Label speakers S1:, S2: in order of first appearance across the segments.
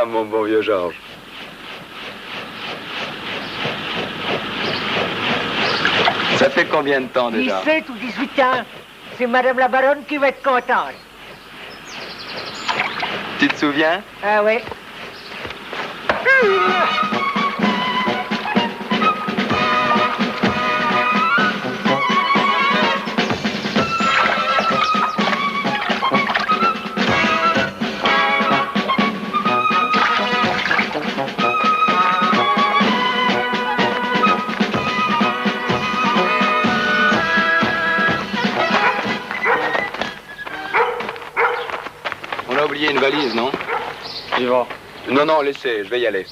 S1: Ah, mon bon vieux Georges. Ça fait combien de temps déjà?
S2: 17 ou 18 ans. C'est Madame la Baronne qui va être contente.
S1: Tu te souviens?
S2: Ah oui.
S1: On a oublié une valise, non?
S3: Il va.
S1: Non, non, laissez, je vais y aller.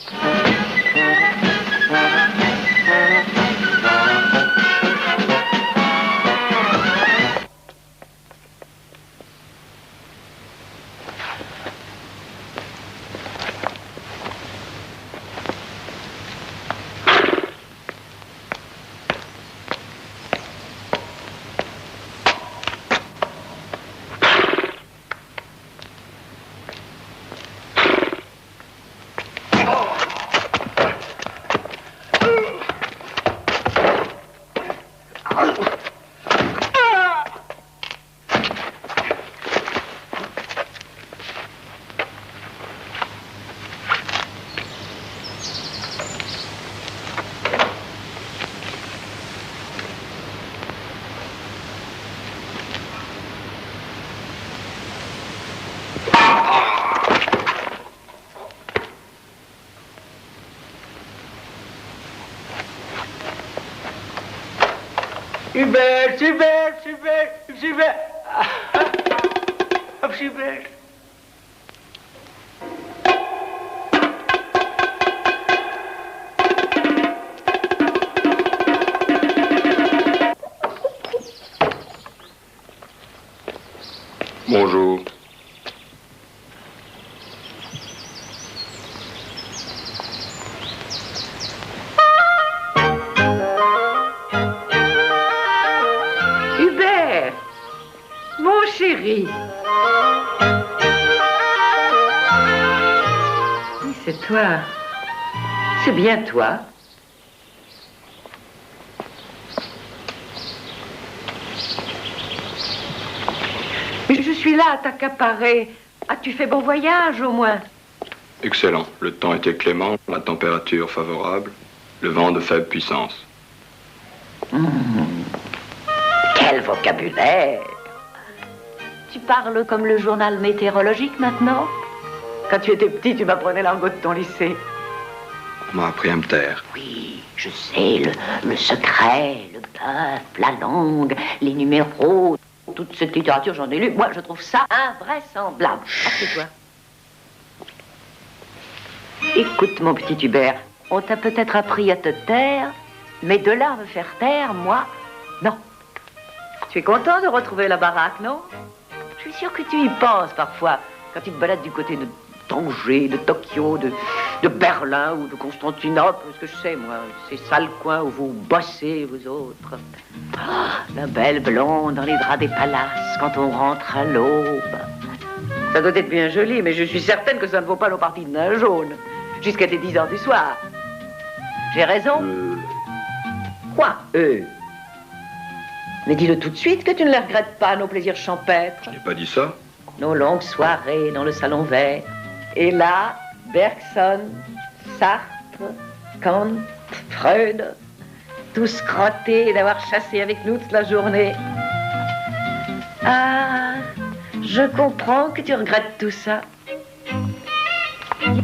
S2: Hubert, Hubert, Hubert, Hubert. Hubert.
S1: Bonjour.
S4: Hubert, mon chéri. Oui, c'est toi. C'est bien toi. Je suis là à t'accaparer. As-tu fait bon voyage au moins?
S1: Excellent. Le temps était clément, la température favorable, le vent de faible puissance.
S4: Quel vocabulaire! Tu parles comme le journal météorologique maintenant? Quand tu étais petit, tu m'apprenais l'argot de ton lycée.
S1: On m'a appris à me taire.
S4: Oui, je sais, le secret, le bœuf, la langue, les numéros, toute cette littérature, j'en ai lu. Moi, je trouve ça invraisemblable. Assieds-toi. Écoute, mon petit Hubert, on t'a peut-être appris à te taire, mais de là à me faire taire, moi, non. Tu es content de retrouver la baraque, non? Je suis sûre que tu y penses parfois, quand tu te balades du côté de Tanger, de Tokyo, de Berlin ou de Constantinople, parce que je sais, moi, ces sales coins où vous bossez, vous autres. Ah, la belle blonde dans les draps des palaces, quand on rentre à l'aube. Ça doit être bien joli, mais je suis certaine que ça ne vaut pas nos parties de nain jaune, jusqu'à tes 10 heures du soir. J'ai raison? Quoi, Mais dis-le tout de suite que tu ne les regrettes pas, nos plaisirs champêtres.
S1: Je n'ai pas dit ça.
S4: Nos longues soirées dans le salon vert. Et là, Bergson, Sartre, Kant, Freud, tous crottés d'avoir chassé avec nous toute la journée. Ah, je comprends que tu regrettes tout ça.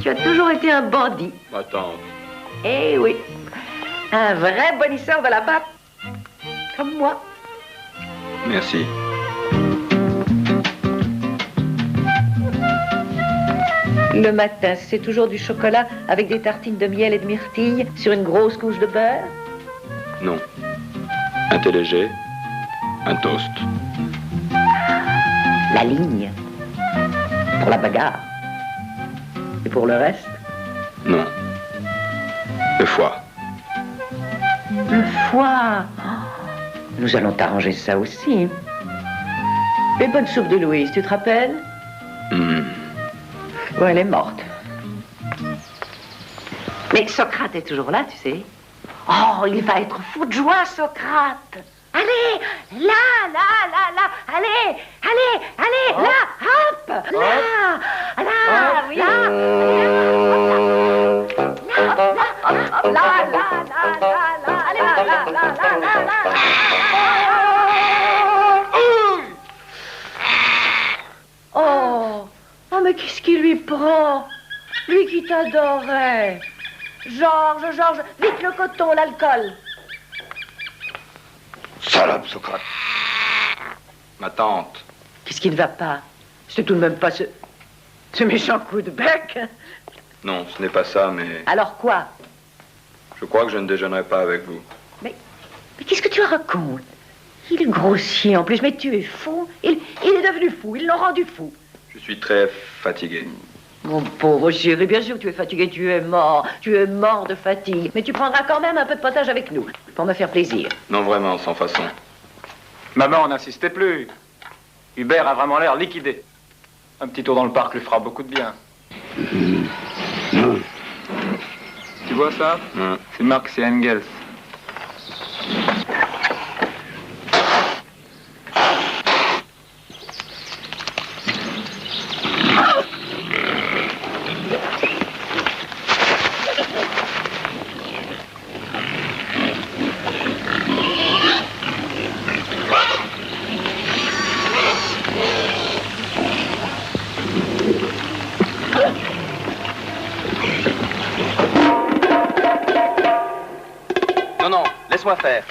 S4: Tu as toujours été un bandit.
S1: Ma tante.
S4: Eh oui, un vrai bonisseur de la batte, comme moi.
S1: Merci.
S4: Le matin, c'est toujours du chocolat avec des tartines de miel et de myrtille sur une grosse couche de beurre?
S1: Non. Un thé léger, un toast.
S4: La ligne. Pour la bagarre. Et pour le reste?
S1: Non. Le foie.
S4: Le foie. Nous allons t'arranger ça aussi. Les bonnes soupes de Louise, tu te rappelles?
S1: Hmm.
S4: Ouais, elle est morte. Mais Socrate est toujours là, tu sais. Oh, il va être fou de joie, Socrate. Allez, là, allez, là, hop, Oh, mais qu'est-ce qui lui prend? Lui qui t'adorait. Georges, vite le coton, l'alcool.
S1: Salope, Socrate. Ma tante.
S4: Qu'est-ce qui ne va pas? C'est tout de même pas ce méchant coup de bec.
S1: Non, ce n'est pas ça, mais...
S4: Alors quoi?
S1: Je crois que je ne déjeunerai pas avec vous.
S4: Mais qu'est-ce que tu racontes? Il est grossier en plus, mais tu es fou. Il est devenu fou, ils l'ont rendu fou.
S1: Je suis très fatigué.
S4: Mon pauvre chéri, bien sûr que tu es fatigué, tu es mort de fatigue. Mais tu prendras quand même un peu de potage avec nous, pour me faire plaisir.
S1: Non, vraiment, sans façon.
S3: Maman, n'insistez plus. Hubert a vraiment l'air liquidé. Un petit tour dans le parc lui fera beaucoup de bien. Tu vois ça? C'est Marx et Engels.
S1: Non, laisse-moi faire.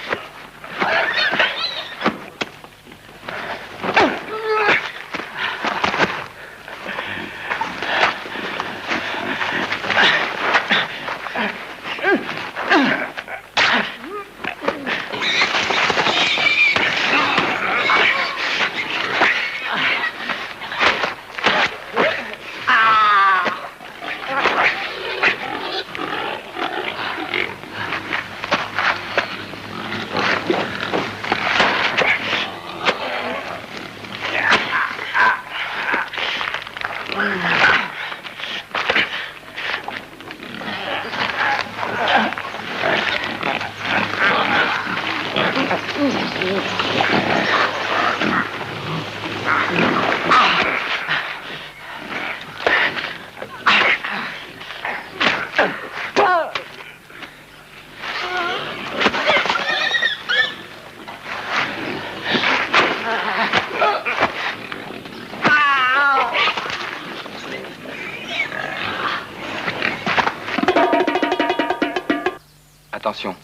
S1: Attention,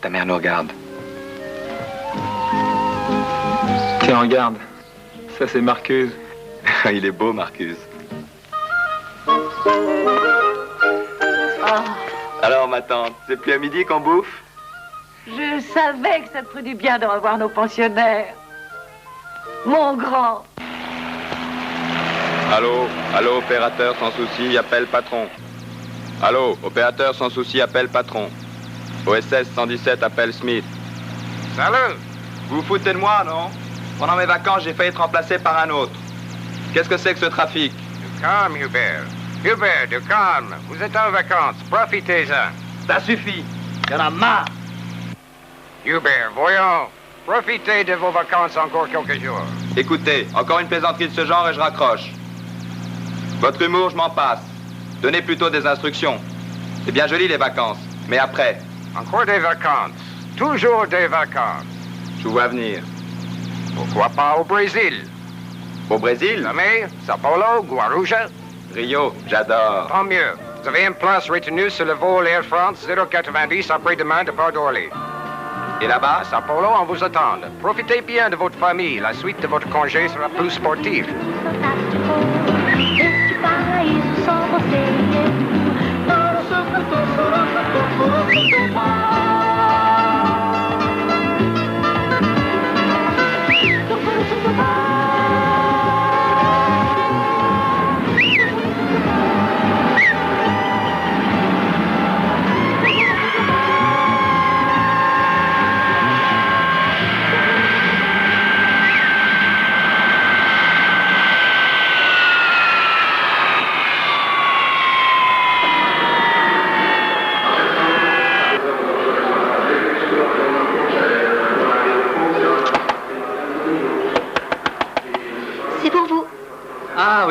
S1: ta mère nous regarde.
S3: Tiens, regarde. Ça, c'est Marcuse.
S1: Il est beau, Marcus. Alors, ma tante, c'est plus à midi qu'on bouffe?
S4: Je savais que ça te ferait du bien de revoir nos pensionnaires. Mon grand.
S1: Allô, opérateur sans souci, appelle patron. Allô, opérateur sans souci, appelle patron. OSS 117, appelle Smith. Salut! Vous vous foutez de moi, non? Pendant mes vacances, j'ai failli être remplacé par un autre. Qu'est-ce que c'est que ce trafic?
S5: Du calme, Hubert. Hubert, du calme. Vous êtes en vacances. Profitez-en.
S1: Ça suffit. Il y en a marre.
S5: Hubert, voyons. Profitez de vos vacances encore quelques jours.
S1: Écoutez, encore une plaisanterie de ce genre et je raccroche. Votre humour, je m'en passe. Donnez plutôt des instructions. C'est bien joli, les vacances. Mais après?
S5: Encore des vacances. Toujours des vacances.
S1: Je vous vois venir.
S5: Pourquoi pas au Brésil?
S1: Au Brésil?
S5: Samir, Sao Paulo, Guarujá.
S1: Rio, j'adore.
S5: Tant mieux. Vous avez une place retenue sur le vol Air France 090 après-demain de Port d'Orly.
S1: Et là-bas?
S5: Sao Paulo, on vous attend. Profitez bien de votre famille. La suite de votre congé sera plus sportive.
S6: Este paraíso só você e eu. Para o seu cantor, do mar. Do coração do mar.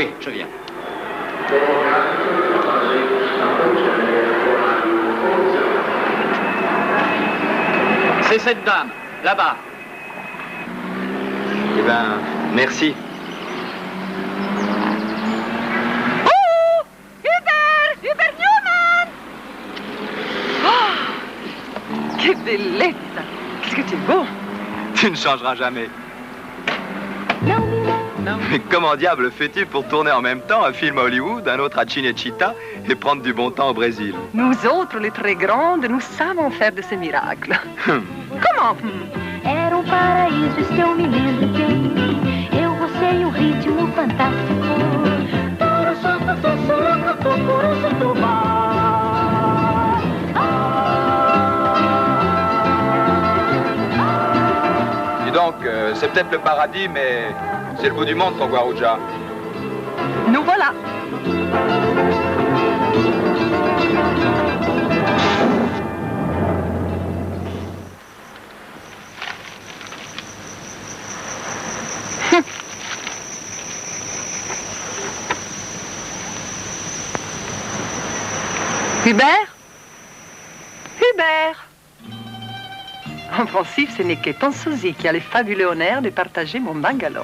S3: Oui, je viens. C'est cette dame, là-bas.
S1: Eh ben, merci.
S4: Hubert Newman! Oh, que bellezza! Qu'est-ce que tu es beau!
S1: Tu ne changeras jamais.
S4: Non.
S1: Mais comment diable fais-tu pour tourner en même temps un film à Hollywood, un autre à Cinecittà et prendre du bon temps au Brésil?
S7: Nous autres, les très grandes, nous savons faire de ces miracles. Comment?
S6: Era paraíso, isso eu me lembro bem. Eu gostei o ritmo fantástico.
S1: Dis donc, c'est peut-être le paradis, mais c'est le bout du monde, ton Guaruja.
S7: Nous voilà. Hubert? Hubert! En principe, ce n'est que ton sosie qui a le fabuleux honneur de partager mon bungalow.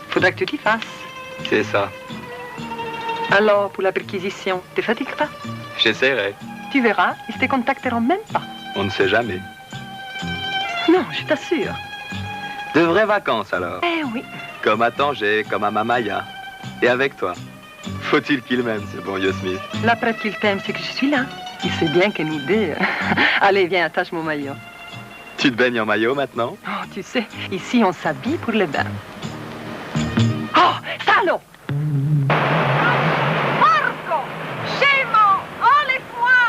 S7: Faudra que tu t'y fasses.
S1: C'est ça.
S7: Alors, pour la perquisition, te fatigue pas?
S1: J'essaierai.
S7: Tu verras, ils te contacteront même pas.
S1: On ne sait jamais.
S7: Non, je t'assure.
S1: De vraies vacances, alors.
S7: Eh oui.
S1: Comme à Tanger, comme à Mamaya. Et avec toi. Faut-il qu'il m'aime, ce bon Yosmith?
S7: La preuve qu'il t'aime, c'est que je suis là. Il sait bien que nous deux... Allez, viens, attache mon maillot.
S1: Tu te baignes en maillot, maintenant?
S7: Oh, tu sais, ici, on s'habille pour le bain. Oh, salaud! Porco! Scemo! Enlève-moi!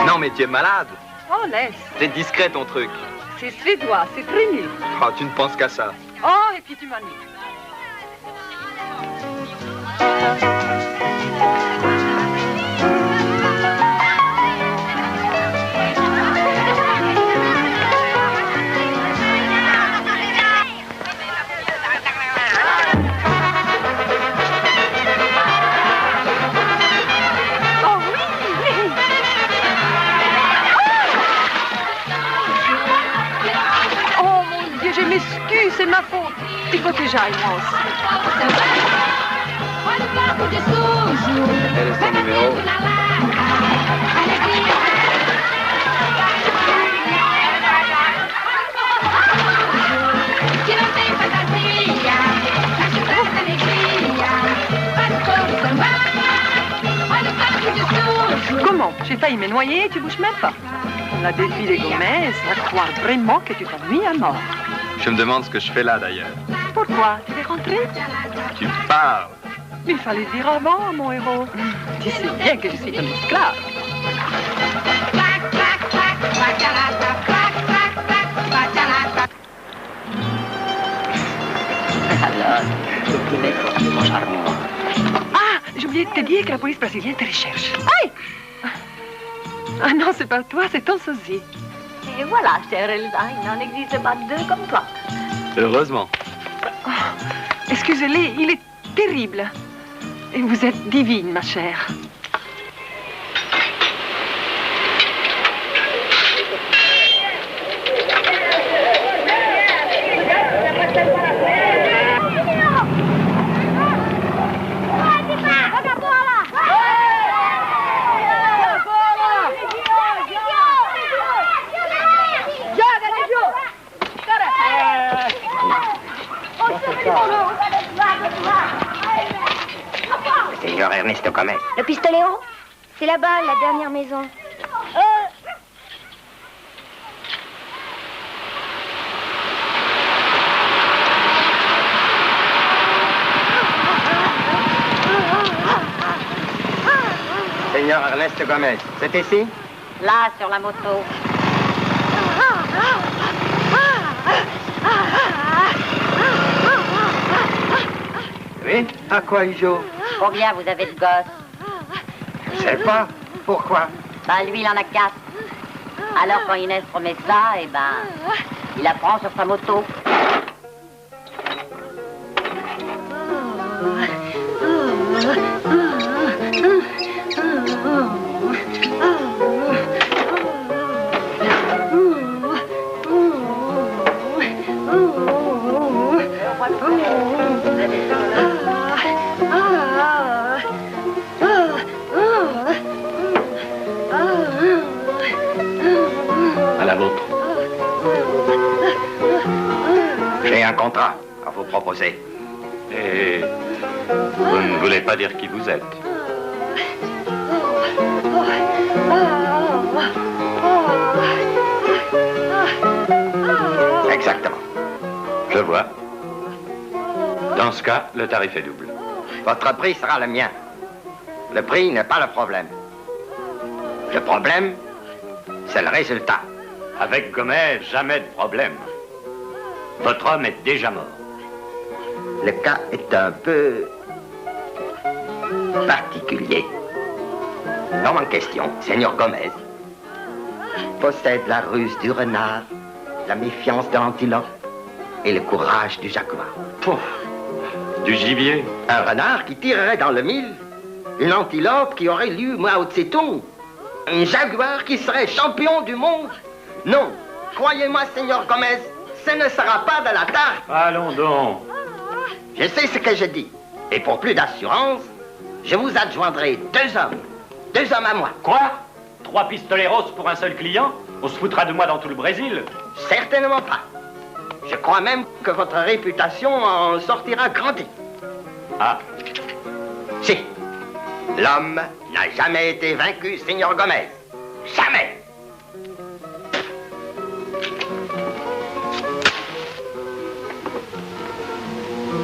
S1: Non, mais tu es malade.
S7: Oh, laisse.
S1: C'est discret, ton truc.
S7: C'est suédois, c'est très nul.
S1: Oh, tu ne penses qu'à ça.
S7: Oh, et puis tu m'ennuies. C'est ma faute. Il faut que j'aille, moi aussi.
S1: Quel est son numéro?
S7: Comment? J'ai failli me noyer et tu bouges même pas. La défi des Gomez va croire vraiment que tu t'ennuies à mort.
S1: Je me demande ce que je fais là, d'ailleurs.
S7: Pourquoi? Tu es rentré?
S1: Tu parles.
S7: Il fallait dire avant, mon héros. Tu sais bien que je suis ton esclave.
S4: Alors, le petit maître, mon charmant.
S7: Ah, j'ai oublié de te dire que la police brésilienne te recherche. Aïe! Ah non, c'est pas toi, c'est ton sosie.
S4: Et voilà, chère Elsa, il n'en existe pas deux comme toi.
S1: Heureusement.
S7: Oh, excusez-les, il est terrible. Et vous êtes divine, ma chère.
S5: Seigneur Ernesto Gomez.
S6: Le pistoléro? C'est là-bas, la dernière maison.
S5: Seigneur Ernesto Gomez, c'est ici?
S4: Là, sur la moto.
S8: Oui? À quoi il joue?
S9: Combien vous avez de gosses?
S8: Je sais pas. Pourquoi?
S9: Bah, lui, il en a 4. Alors, quand Inès promet ça, eh ben, il la prend sur sa moto.
S1: À la vôtre.
S5: J'ai un contrat à vous proposer.
S1: Et vous ne voulez pas dire qui vous êtes?
S5: Exactement.
S1: Je vois. Dans ce cas, le tarif est double.
S5: Votre prix sera le mien. Le prix n'est pas le problème. Le problème, c'est le résultat.
S1: Avec Gomez, jamais de problème. Votre homme est déjà mort.
S5: Le cas est un peu particulier. L'homme en question, Seigneur Gomez, possède la ruse du renard, la méfiance de l'antilope et le courage du jaguar.
S1: Pouf, du gibier.
S5: Un renard qui tirerait dans le mille, une antilope qui aurait lu Mao Tse-tung, un jaguar qui serait champion du monde. Non, croyez-moi, Seigneur Gomez, ce ne sera pas de la tarte.
S1: Allons donc.
S5: Je sais ce que je dis. Et pour plus d'assurance, je vous adjoindrai 2 hommes. 2 hommes à moi.
S1: Quoi? 3 pistoleros pour un seul client? On se foutra de moi dans tout le Brésil?
S5: Certainement pas. Je crois même que votre réputation en sortira grandie.
S1: Ah.
S5: Si. L'homme n'a jamais été vaincu, Seigneur Gomez. Jamais.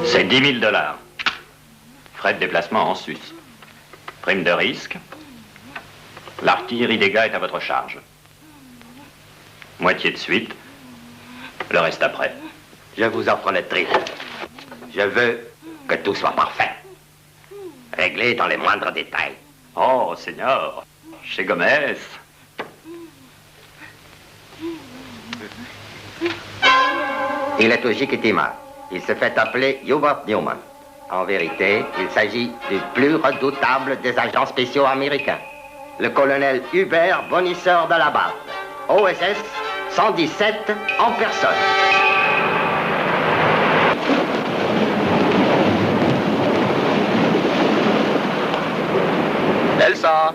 S1: C'est 10 000 $. Frais de déplacement en Suisse. Prime de risque. L'artillerie des gars est à votre charge. Moitié de suite. Le reste après.
S5: Je vous offre le triple. Je veux que tout soit parfait. Réglé dans les moindres détails.
S1: Oh, Seigneur. Chez Gomez.
S5: Il est au Jiquitima. Il se fait appeler Hubert Newman. En vérité, il s'agit du plus redoutable des agents spéciaux américains. Le colonel Hubert Bonisseur de la Barre. OSS 117 en personne.
S1: Elsa.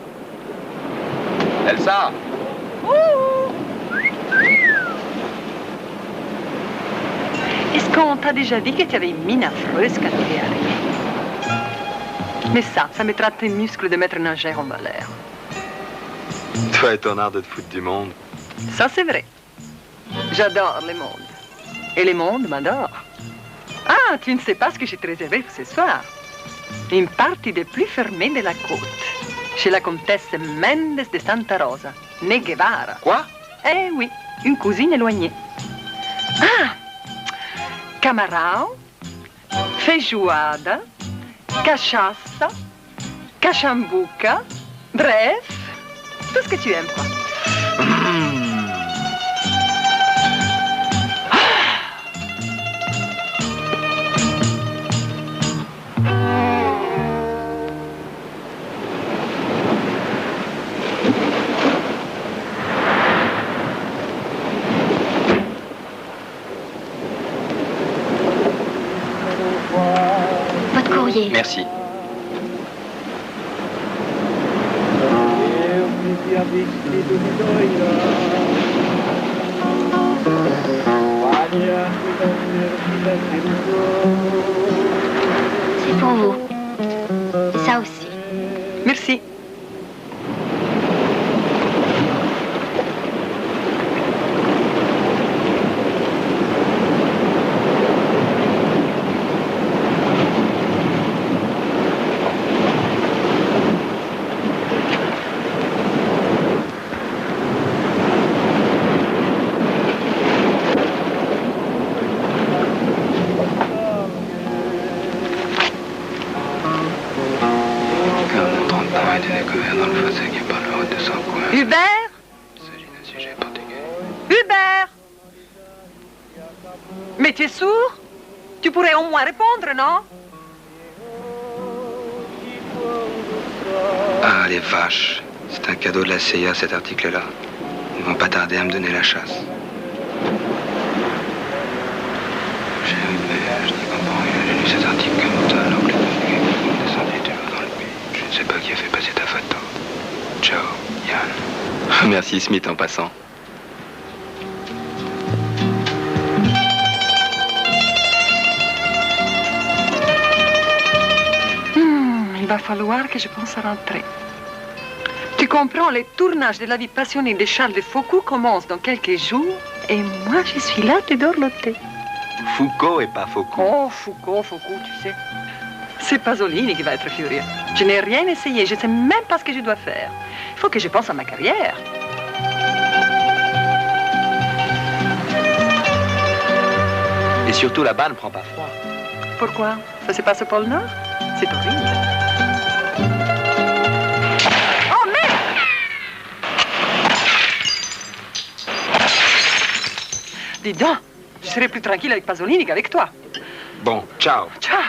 S1: Elsa.
S7: Est-ce qu'on t'a déjà dit que tu avais une mine affreuse quand tu es arrivé? Mais ça mettra tes muscles de maître nageur en valeur.
S1: Toi et ton art de te foutre du monde.
S7: Ça, c'est vrai. J'adore les mondes. Et les mondes m'adorent. Ah, tu ne sais pas ce que j'ai te réservé pour ce soir. Une partie des plus fermées de la côte. Chez la comtesse Mendes de Santa Rosa, née Guevara.
S1: Quoi?
S7: Eh oui, une cousine éloignée. Ah! Camarão, feijoada, cachaça, cachambuca, bref, tout ce que tu aimes, quoi.
S9: Votre courrier.
S1: Merci.
S9: C'est pour vous. Et ça aussi.
S7: Merci.
S10: couvert dans le fossé qui est par la route de Sancoin.
S7: Hubert?
S10: Il s'agit d'un sujet portugais.
S7: Hubert! Mais tu es sourd? Tu pourrais au moins répondre, non?
S10: Ah, les vaches. C'est un cadeau de la CIA, cet article-là. Ils vont pas tarder à me donner la chasse. Je n'y comprends rien. J'ai lu cet article comme toi, alors que le portugais est descendu de l'eau dans le puits. Je ne sais pas qui a fait passer ta photo. Ciao, Yann.
S1: Merci Smith en passant.
S7: Il va falloir que je pense à rentrer. Tu comprends, le tournage de la vie passionnée de Charles de Foucault commence dans quelques jours et moi je suis là de dorloter.
S1: Foucault et pas Foucault.
S7: Oh, Foucault, tu sais. C'est Pasolini qui va être furieux. Je n'ai rien essayé, je ne sais même pas ce que je dois faire. Il faut que je pense à ma carrière.
S1: Et surtout, là-bas ne prend pas froid.
S7: Pourquoi? Ça se passe au pôle Nord? C'est horrible. Oh, merde! Dis donc, je serai plus tranquille avec Pasolini qu'avec toi.
S1: Bon, ciao.
S7: Ciao!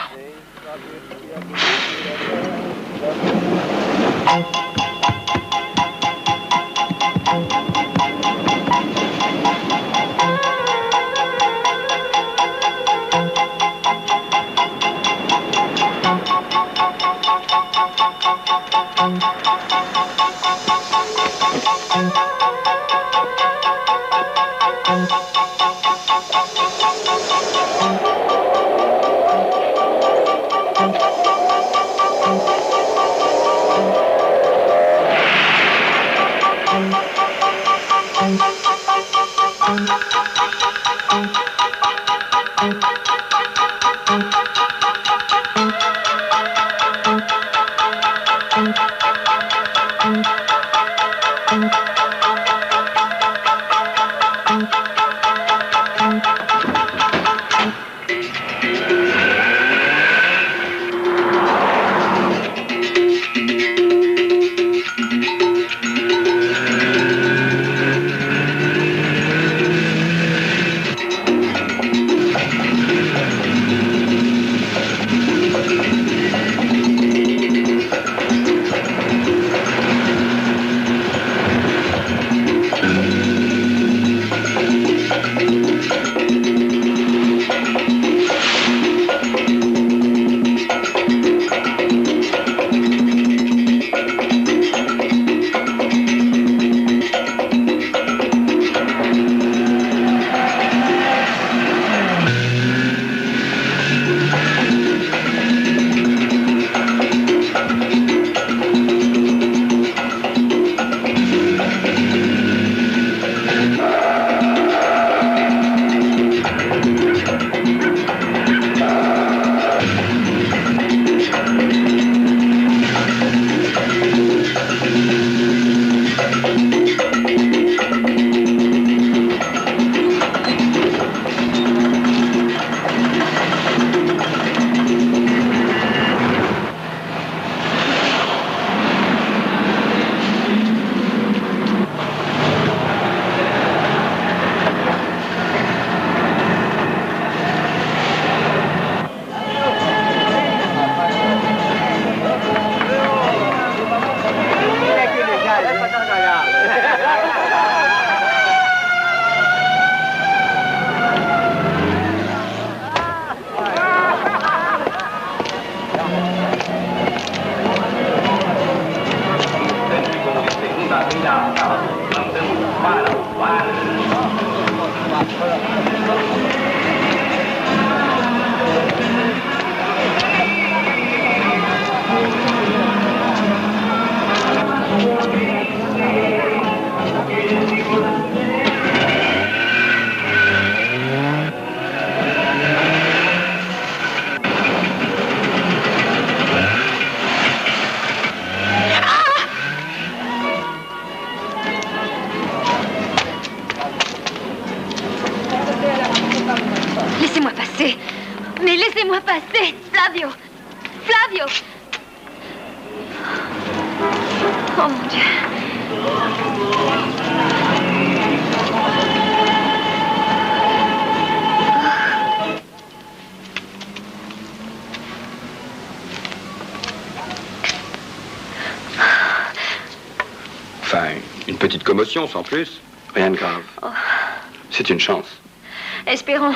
S6: Laissez-moi passer. Mais laissez-moi passer, Flavio. Flavio.
S11: Oh mon Dieu.
S1: Enfin, une petite commotion, sans plus. Rien de grave.
S11: Oh.
S1: C'est une chance.
S11: Espérons.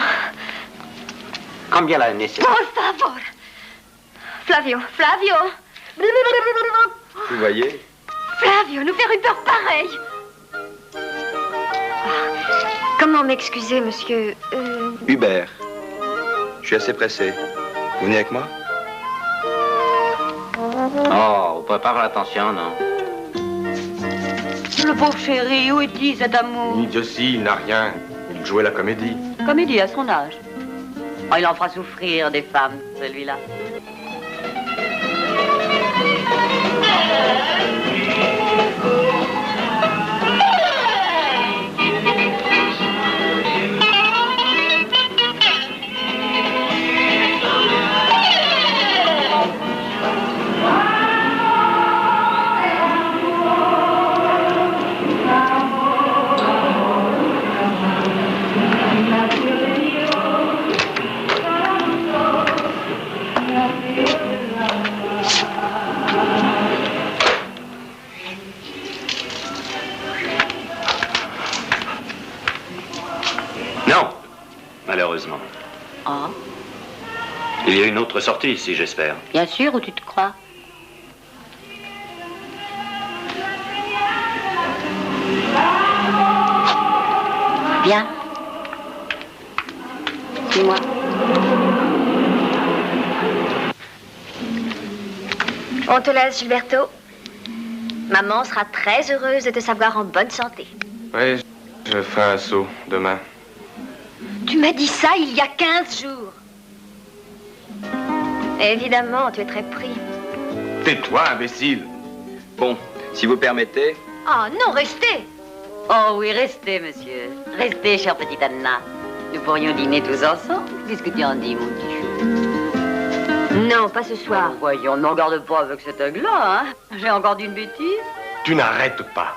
S5: Combien la nécessaire?
S11: Por favor. Flavio, Flavio.
S1: Vous voyez?
S11: Flavio, nous faire une peur pareille. Comment m'excuser, monsieur
S1: Hubert. Je suis assez pressé. Vous venez avec moi?
S5: Oh, vous pouvez pas faire attention, non?
S4: Le pauvre chéri, où est-il cet amour?
S12: Ni Diossi, il n'a rien. Il jouait la comédie.
S4: Comédie à son âge. Oh, il en fera souffrir des femmes, celui-là.
S13: Non, malheureusement.
S4: Ah,
S13: Il y a une autre sortie ici, j'espère.
S4: bien sûr, où tu te crois? Viens. Dis-moi.
S11: On te laisse, Gilberto. Maman sera très heureuse de te savoir en bonne santé.
S12: Oui, je ferai un saut demain.
S11: Tu m'as dit ça il y a 15 jours. Évidemment, tu es très pris.
S12: Tais-toi, imbécile.
S1: Bon, si vous permettez.
S11: Ah non, restez.
S4: Oh oui, restez, monsieur. Restez, chère petite Anna. Nous pourrions dîner tous ensemble. Qu'est-ce que tu en dis, mon petit chou?
S11: Non, pas ce soir.
S4: Oh, voyons, ne m'en garde pas avec cet aigle-là, hein. J'ai encore dit une bêtise.
S12: Tu n'arrêtes pas.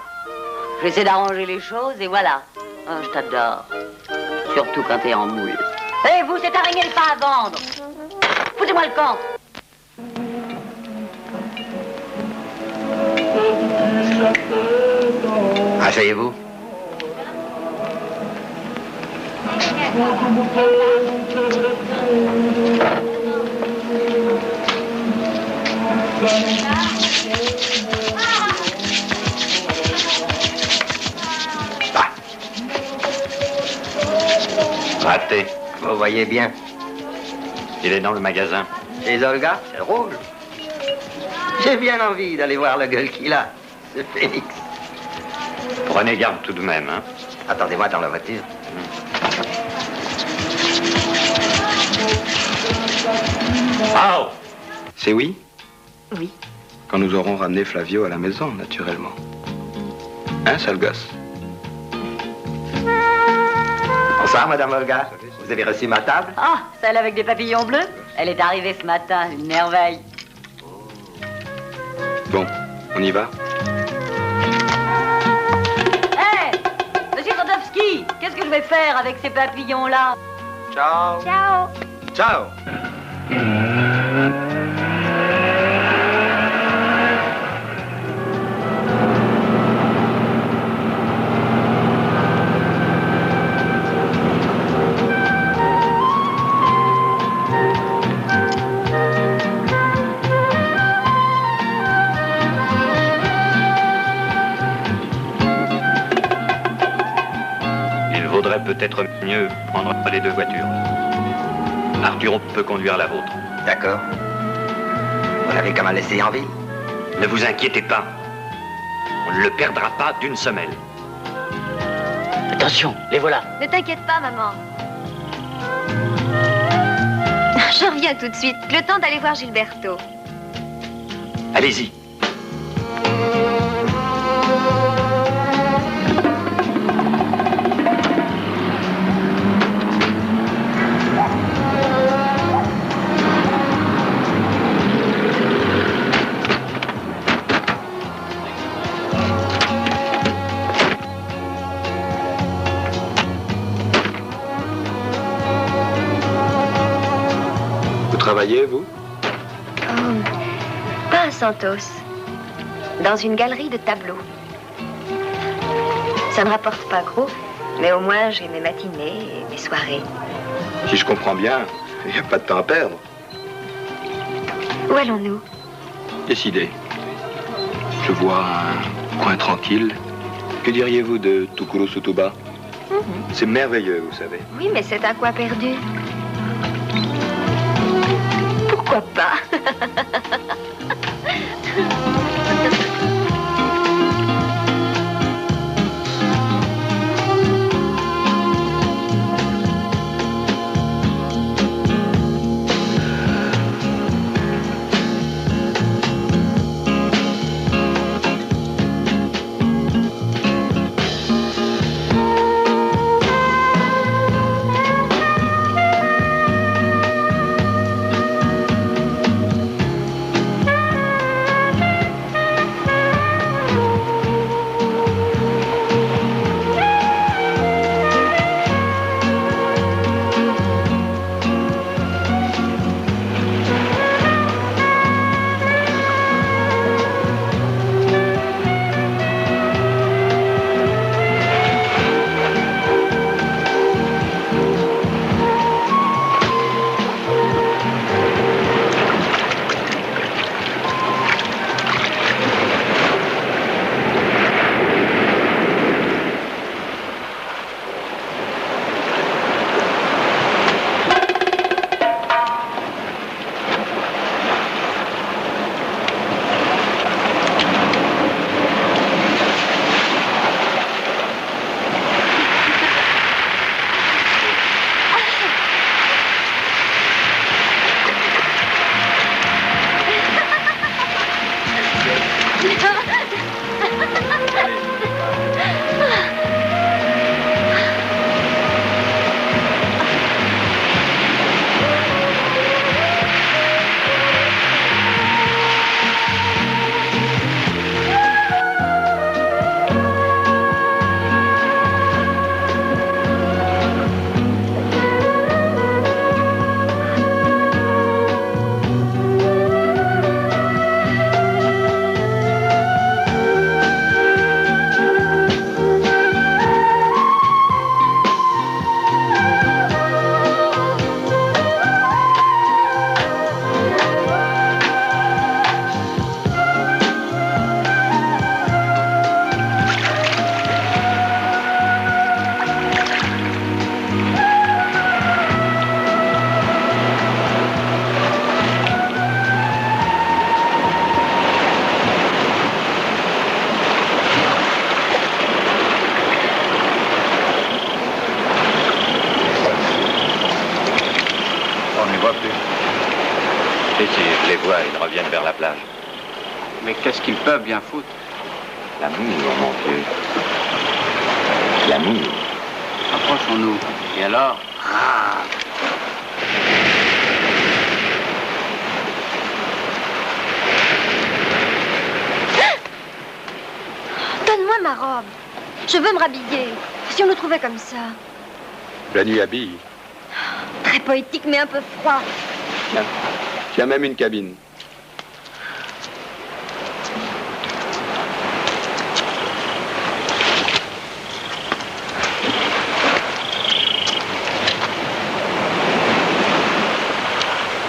S4: J'essaie d'arranger les choses et voilà. Oh, je t'adore. Surtout quand t'es en moule. Hé, vous, cette araignée n'est pas à vendre. Foutez-moi le camp.
S5: Asseyez-vous.
S13: Raté.
S5: Vous voyez bien.
S13: Il est dans le magasin.
S5: Chez Olga, c'est drôle. J'ai bien envie d'aller voir la gueule qu'il a, ce phénix.
S13: Prenez garde tout de même, hein.
S5: Attendez-moi dans la voiture.
S1: Ah! C'est oui?
S11: Oui.
S1: Quand nous aurons ramené Flavio à la maison, naturellement. Hein, sale gosse?
S5: Bonsoir, Madame Olga. Vous avez reçu ma table?
S4: Ah, celle avec des papillons bleus? Elle est arrivée ce matin, une merveille.
S1: Bon, on y va?
S4: Hé, monsieur Sadowski, qu'est-ce que je vais faire avec ces papillons-là?
S1: Ciao.
S11: Ciao.
S1: Ciao.
S13: Il vaudrait peut-être mieux prendre les deux voitures. Arturo peut conduire la vôtre.
S5: D'accord. Vous n'avez qu'à me laisser en ville.
S13: Ne vous inquiétez pas. On ne le perdra pas d'une semelle.
S14: Attention, les voilà.
S11: Ne t'inquiète pas, maman. Je reviens tout de suite. Le temps d'aller voir Gilberto.
S13: Allez-y.
S1: travaillez, vous?
S11: Oh, pas à Santos. Dans une galerie de tableaux. Ça ne rapporte pas gros, mais au moins j'ai mes matinées et mes soirées.
S1: Si je comprends bien, il n'y a pas de temps à perdre.
S11: Où allons-nous?
S1: Décidez. Je vois un coin tranquille. Que diriez-vous de Tukuru-Sutuba? C'est merveilleux, vous savez.
S11: Oui, mais c'est un coin perdu. Pourquoi pas?
S3: Qu'est-ce qu'ils peuvent bien foutre?
S5: L'amour, mon Dieu. L'amour.
S3: Approchons-nous. Et alors?
S11: Donne-moi ma robe. Je veux me rhabiller. Si on nous trouvait comme ça.
S1: La nuit habille.
S11: Très poétique, mais un peu froid.
S1: Il y a même une cabine.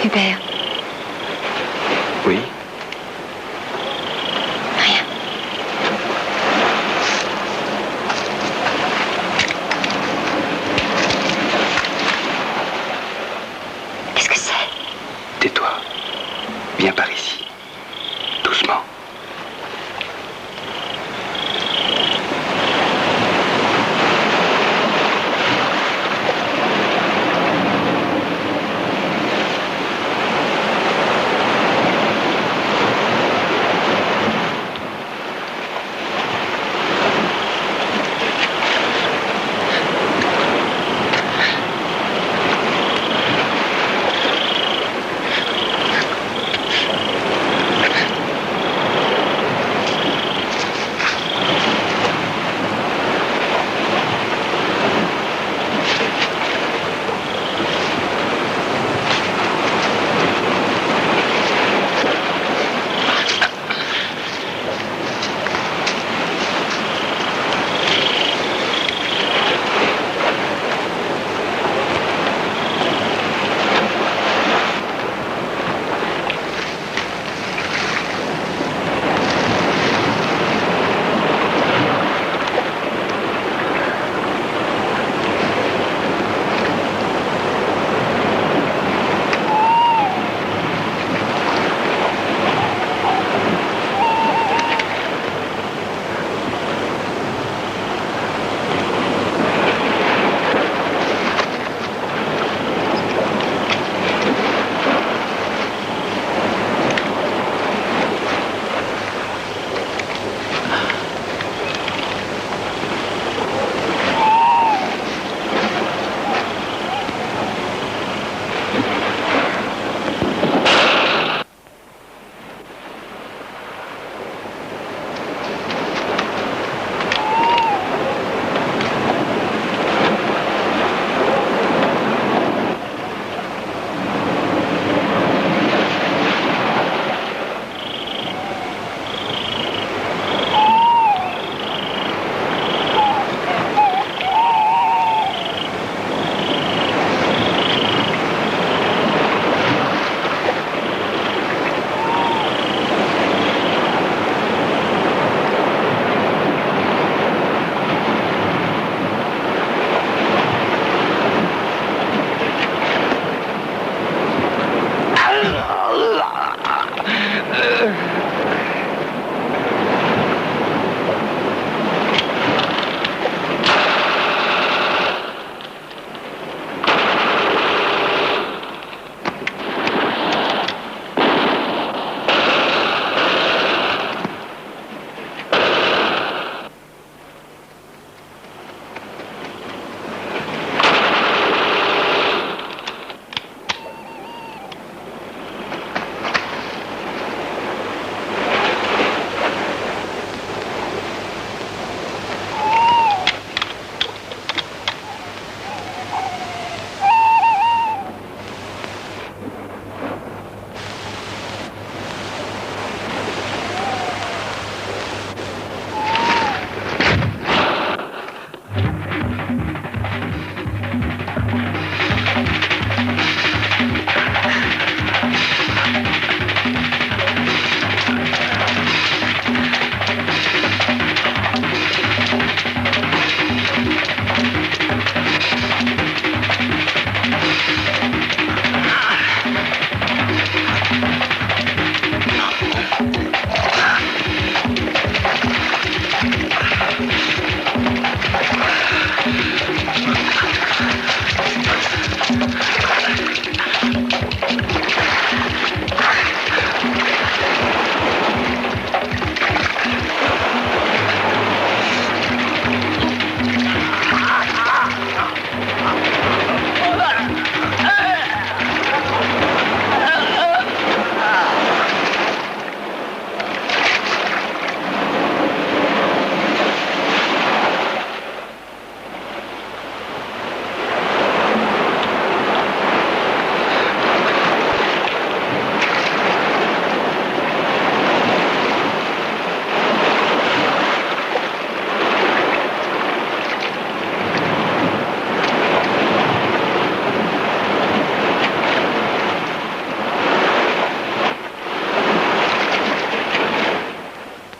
S11: Hubert.
S1: Oui.
S11: Rien. Qu'est-ce que c'est?
S1: Tais-toi. Viens par ici. Doucement.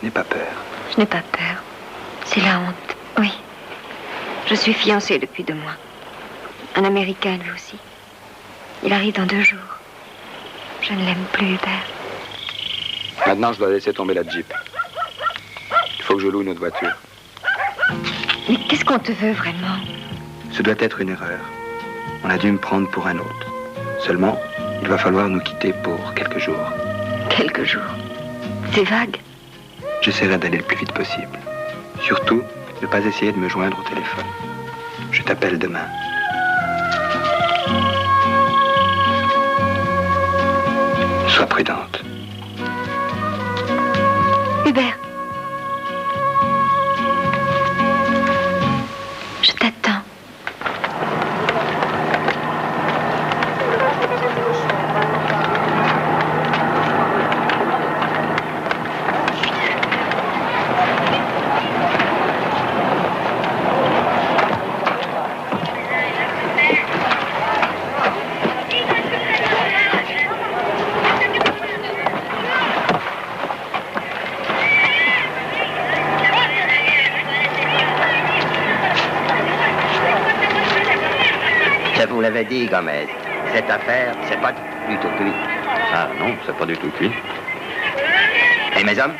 S10: N'aie pas peur.
S11: Je n'ai pas peur. C'est la honte. Oui. Je suis fiancée depuis 2 mois. Un Américain, lui aussi. Il arrive dans 2 jours. Je ne l'aime plus, Hubert.
S1: Maintenant, je dois laisser tomber la Jeep. Il faut que je loue une autre voiture.
S11: Mais qu'est-ce qu'on te veut vraiment?
S10: Ce doit être une erreur. On a dû me prendre pour un autre. Seulement, il va falloir nous quitter pour quelques jours.
S11: Quelques jours. C'est vague.
S10: J'essaierai d'aller le plus vite possible. Surtout, ne pas essayer de me joindre au téléphone. Je t'appelle demain. Sois prudente.
S11: Hubert. Je t'attends.
S5: Je vous l'avais dit, Gomez. Cette affaire, c'est pas du tout cuit.
S13: Ah non, c'est pas du tout cuit.
S5: Et mes hommes?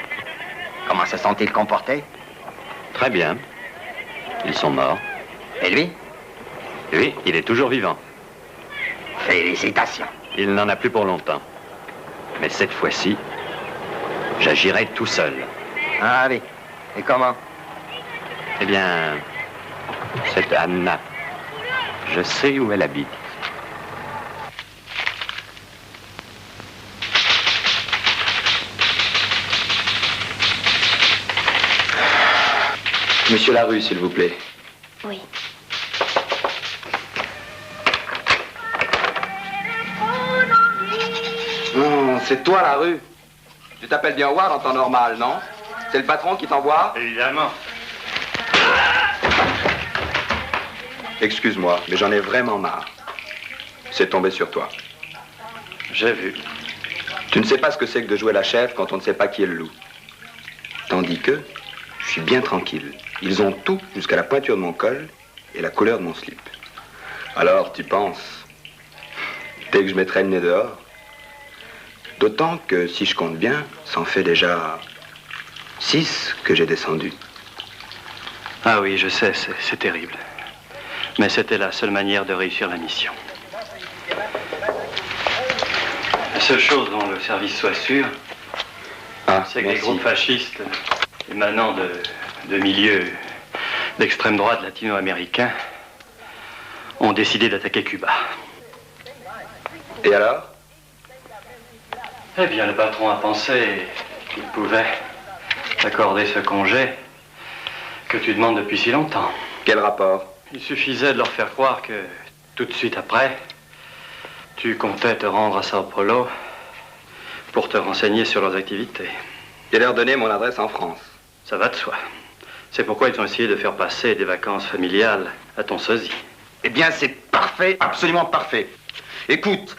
S5: Comment se sont-ils comportés?
S13: Très bien. Ils sont morts.
S5: Et lui?
S13: Lui, il est toujours vivant.
S5: Félicitations.
S13: Il n'en a plus pour longtemps. Mais cette fois-ci, j'agirai tout seul.
S5: Ah oui. Et comment?
S13: Eh bien, cette Anna, je sais où elle habite.
S10: Monsieur Larue, s'il vous plaît.
S11: Oui.
S1: Non, c'est toi, Larue. Tu t'appelles bien Ward en temps normal, non? C'est le patron qui t'envoie?
S13: Évidemment.
S1: Excuse-moi, mais j'en ai vraiment marre. C'est tombé sur toi.
S13: J'ai vu.
S1: Tu ne sais pas ce que c'est que de jouer la chèvre quand on ne sait pas qui est le loup. Tandis que je suis bien tranquille. Ils ont tout jusqu'à la pointure de mon col et la couleur de mon slip. Alors, tu penses, dès que je mettrai le nez dehors, d'autant que, si je compte bien, ça en fait déjà 6 que j'ai descendu.
S14: Ah oui, je sais, c'est terrible. Mais c'était la seule manière de réussir la mission. La seule chose dont le service soit sûr, c'est que les groupes fascistes émanant de milieux d'extrême droite latino-américains ont décidé d'attaquer Cuba.
S1: Et alors?
S14: Eh bien, le patron a pensé qu'il pouvait t'accorder ce congé que tu demandes depuis si longtemps.
S1: Quel rapport?
S14: Il suffisait de leur faire croire que tout de suite après, tu comptais te rendre à Sao Paulo pour te renseigner sur leurs activités.
S1: Et leur donner mon adresse en France.
S14: Ça va de soi. C'est pourquoi ils ont essayé de faire passer des vacances familiales à ton sosie.
S1: Eh bien, c'est parfait, absolument parfait. Écoute,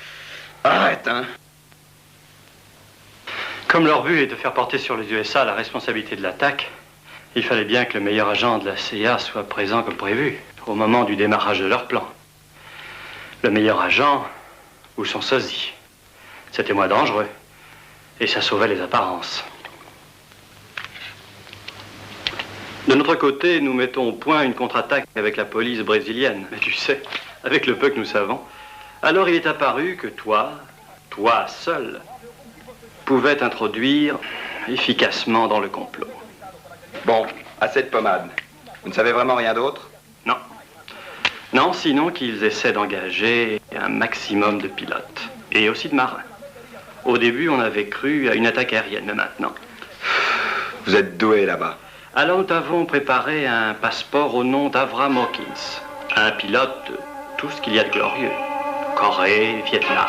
S1: arrête, hein.
S14: Comme leur but est de faire porter sur les USA la responsabilité de l'attaque, il fallait bien que le meilleur agent de la CIA soit présent comme prévu, au moment du démarrage de leur plan. Le meilleur agent ou son sosie. C'était moins dangereux. Et ça sauvait les apparences. De notre côté, nous mettons au point une contre-attaque avec la police brésilienne. Mais tu sais, avec le peu que nous savons, alors il est apparu que toi seul, pouvais t'introduire efficacement dans le complot.
S1: Bon, assez de pommade. Vous ne savez vraiment rien d'autre?
S14: Non. Non, sinon qu'ils essaient d'engager un maximum de pilotes. Et aussi de marins. Au début, on avait cru à une attaque aérienne, mais maintenant.
S1: Vous êtes doué là-bas.
S14: Alors, nous t'avons préparé un passeport au nom d'Avram Hawkins. Un pilote de tout ce qu'il y a de glorieux. Corée, Vietnam,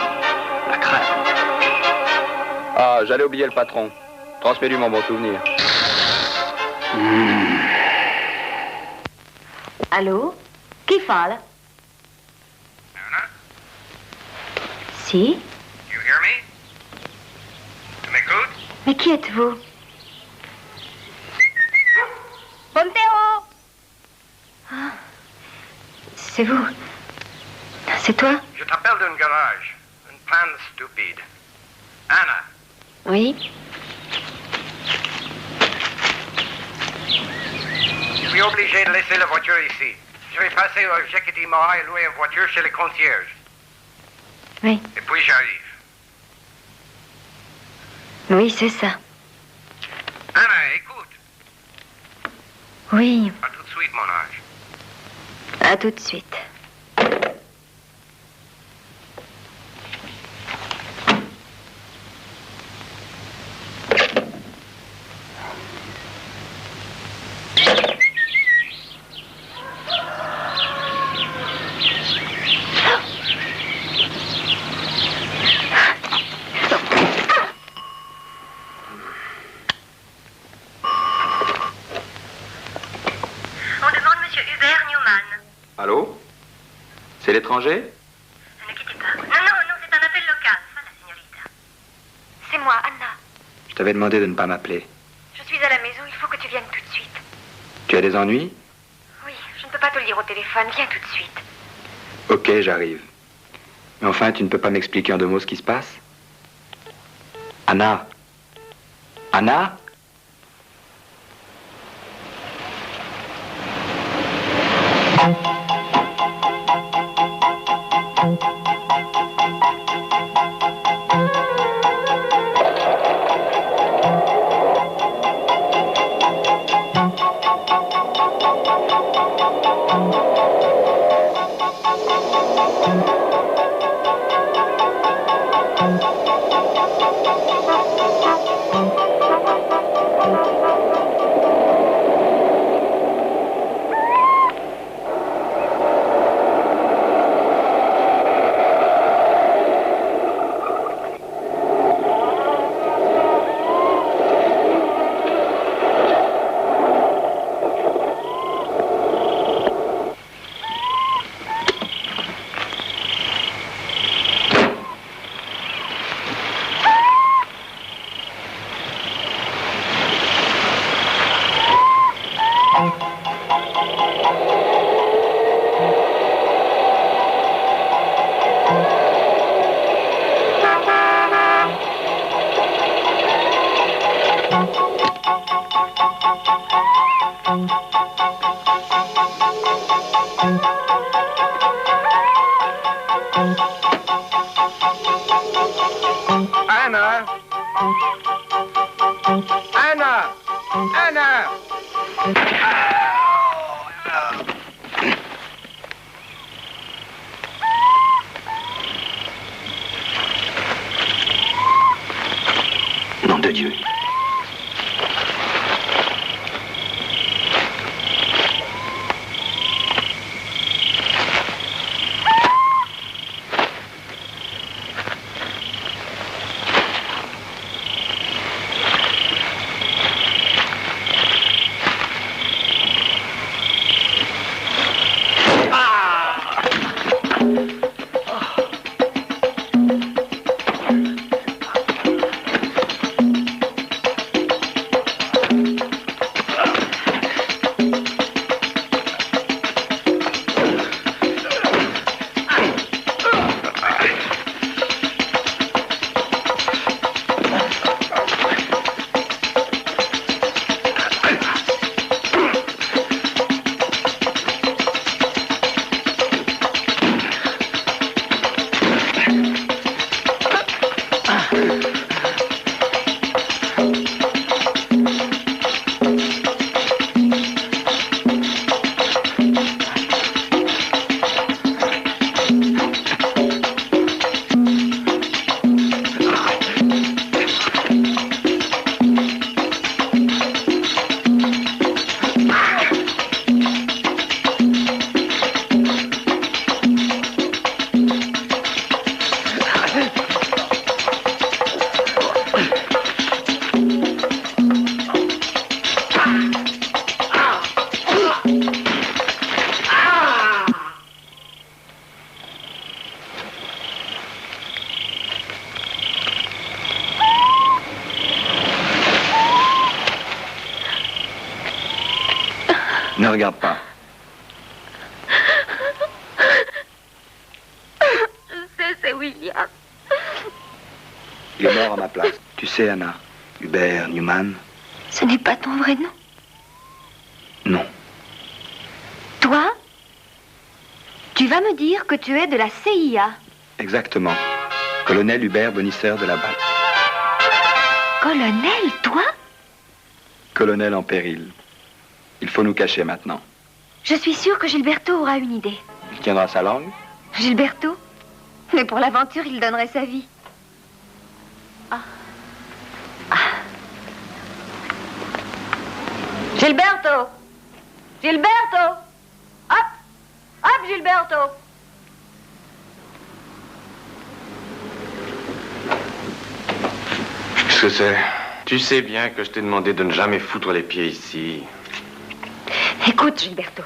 S14: la crème.
S1: Ah, j'allais oublier le patron. Transmets-lui mon bon souvenir.
S11: Allô? Chi parle? Si?
S15: You hear me? Tu m'écoutes?
S11: Mais qui êtes-vous? C'est vous. C'est toi?
S15: Je t'appelle d'un garage. Une panne stupide. Anna.
S11: Oui?
S15: Je suis obligé de laisser la voiture ici. Je vais passer au Jequitimau et louer une voiture chez les concierges.
S11: Oui.
S15: Et puis j'arrive.
S11: Oui, c'est ça.
S15: Anna, écoute.
S11: Oui.
S15: À tout de suite, mon ange.
S11: À tout de suite.
S1: Allô? C'est l'étranger?
S11: Ne quittez pas. Non, c'est un appel local. Voilà, signorita. C'est moi, Anna.
S1: Je t'avais demandé de ne pas m'appeler.
S11: Je suis à la maison, il faut que tu viennes tout de suite.
S1: Tu as des ennuis?
S11: Oui, je ne peux pas te le dire au téléphone, viens tout de suite.
S1: Ok, j'arrive. Mais enfin, tu ne peux pas m'expliquer en 2 mots ce qui se passe? Anna? Anna?
S15: Anna! Anna! Anna!
S1: Nom de Dieu. Ne regarde pas. Il est mort à ma place. Tu sais, Anna, Hubert Newman.
S11: Ce n'est pas ton vrai nom?
S1: Non.
S11: Toi? Tu vas me dire que tu es de la CIA.
S1: Exactement. Colonel Hubert Bonisseur de la Balle.
S11: Colonel, toi?
S1: Colonel en péril. Il faut nous cacher maintenant.
S11: Je suis sûre que Gilberto aura une idée.
S1: Il tiendra sa langue?
S11: Gilberto? Mais pour l'aventure, il donnerait sa vie.
S4: Gilberto! Gilberto! Hop! Hop, Gilberto!
S12: Qu'est-ce que c'est? Tu sais bien que je t'ai demandé de ne jamais foutre les pieds ici.
S11: Écoute, Gilberto,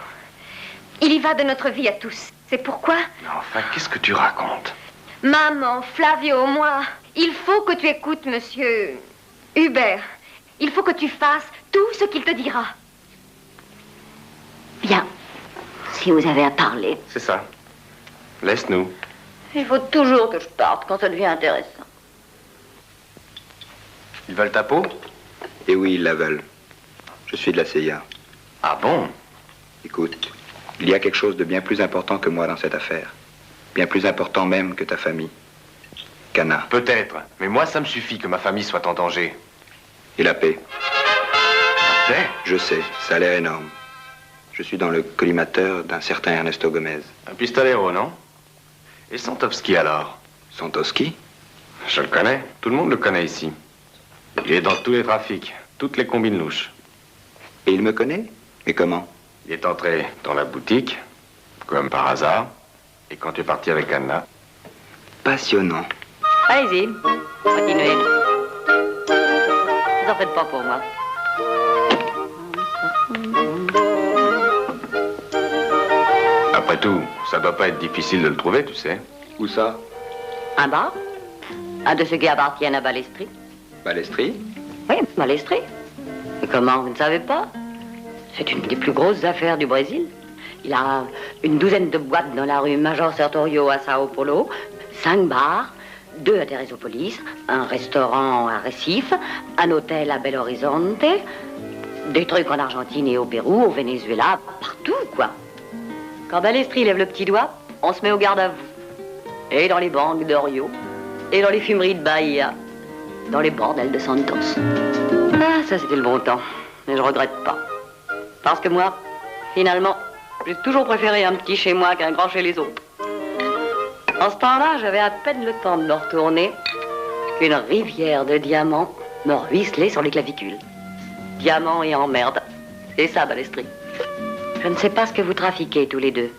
S11: il y va de notre vie à tous. C'est pourquoi...
S12: Mais enfin, qu'est-ce que tu racontes?
S11: Maman, Flavio, moi, il faut que tu écoutes monsieur Hubert. Il faut que tu fasses tout ce qu'il te dira.
S9: Bien. Si vous avez à parler.
S12: C'est ça. Laisse-nous.
S4: Il faut toujours que je parte quand ça devient intéressant.
S12: Ils veulent ta peau?
S1: Eh oui, ils la veulent. Je suis de la CIA.
S12: Ah bon?
S1: Écoute, il y a quelque chose de bien plus important que moi dans cette affaire. Bien plus important même que ta famille. Cana.
S12: Peut-être, mais moi ça me suffit que ma famille soit en danger.
S1: Et la paix?
S12: La paix?
S1: Je sais, ça a l'air énorme. Je suis dans le collimateur d'un certain Ernesto Gomez.
S12: Un pistolero, non? Et Santovski alors?
S1: Santovski?
S12: Je le connais, tout le monde le connaît ici. Il est dans tous les trafics, toutes les combines louches.
S1: Et il me connaît? Mais comment?
S12: Il est entré dans la boutique, comme par hasard, et quand tu es parti avec Anna.
S1: Passionnant.
S4: Allez-y, continuez. Vous en faites pas pour moi.
S12: Après tout, ça doit pas être difficile de le trouver, tu sais.
S1: Où ça?
S4: Un bar? Un de ceux qui appartiennent à Balestri.
S1: Balestri?
S4: Oui, Balestri. Et comment, vous ne savez pas? C'est une des plus grosses affaires du Brésil. Il a une douzaine de boîtes dans la rue Major Sertorio à Sao Paulo, 5 bars, 2 à Teresopolis, un restaurant à Recife, un hôtel à Belo Horizonte, des trucs en Argentine et au Pérou, au Venezuela, partout, quoi. Quand Balestri lève le petit doigt, on se met au garde à vous. Et dans les banques de Rio, et dans les fumeries de Bahia, dans les bordels de Santos. Ah, ça c'était le bon temps, mais je regrette pas. Parce que moi, finalement, j'ai toujours préféré un petit chez moi qu'un grand chez les autres. En ce temps-là, j'avais à peine le temps de me retourner qu'une rivière de diamants me ruisselait sur les clavicules. Diamants et emmerde. C'est ça, Balestri. Je ne sais pas ce que vous trafiquez tous les deux,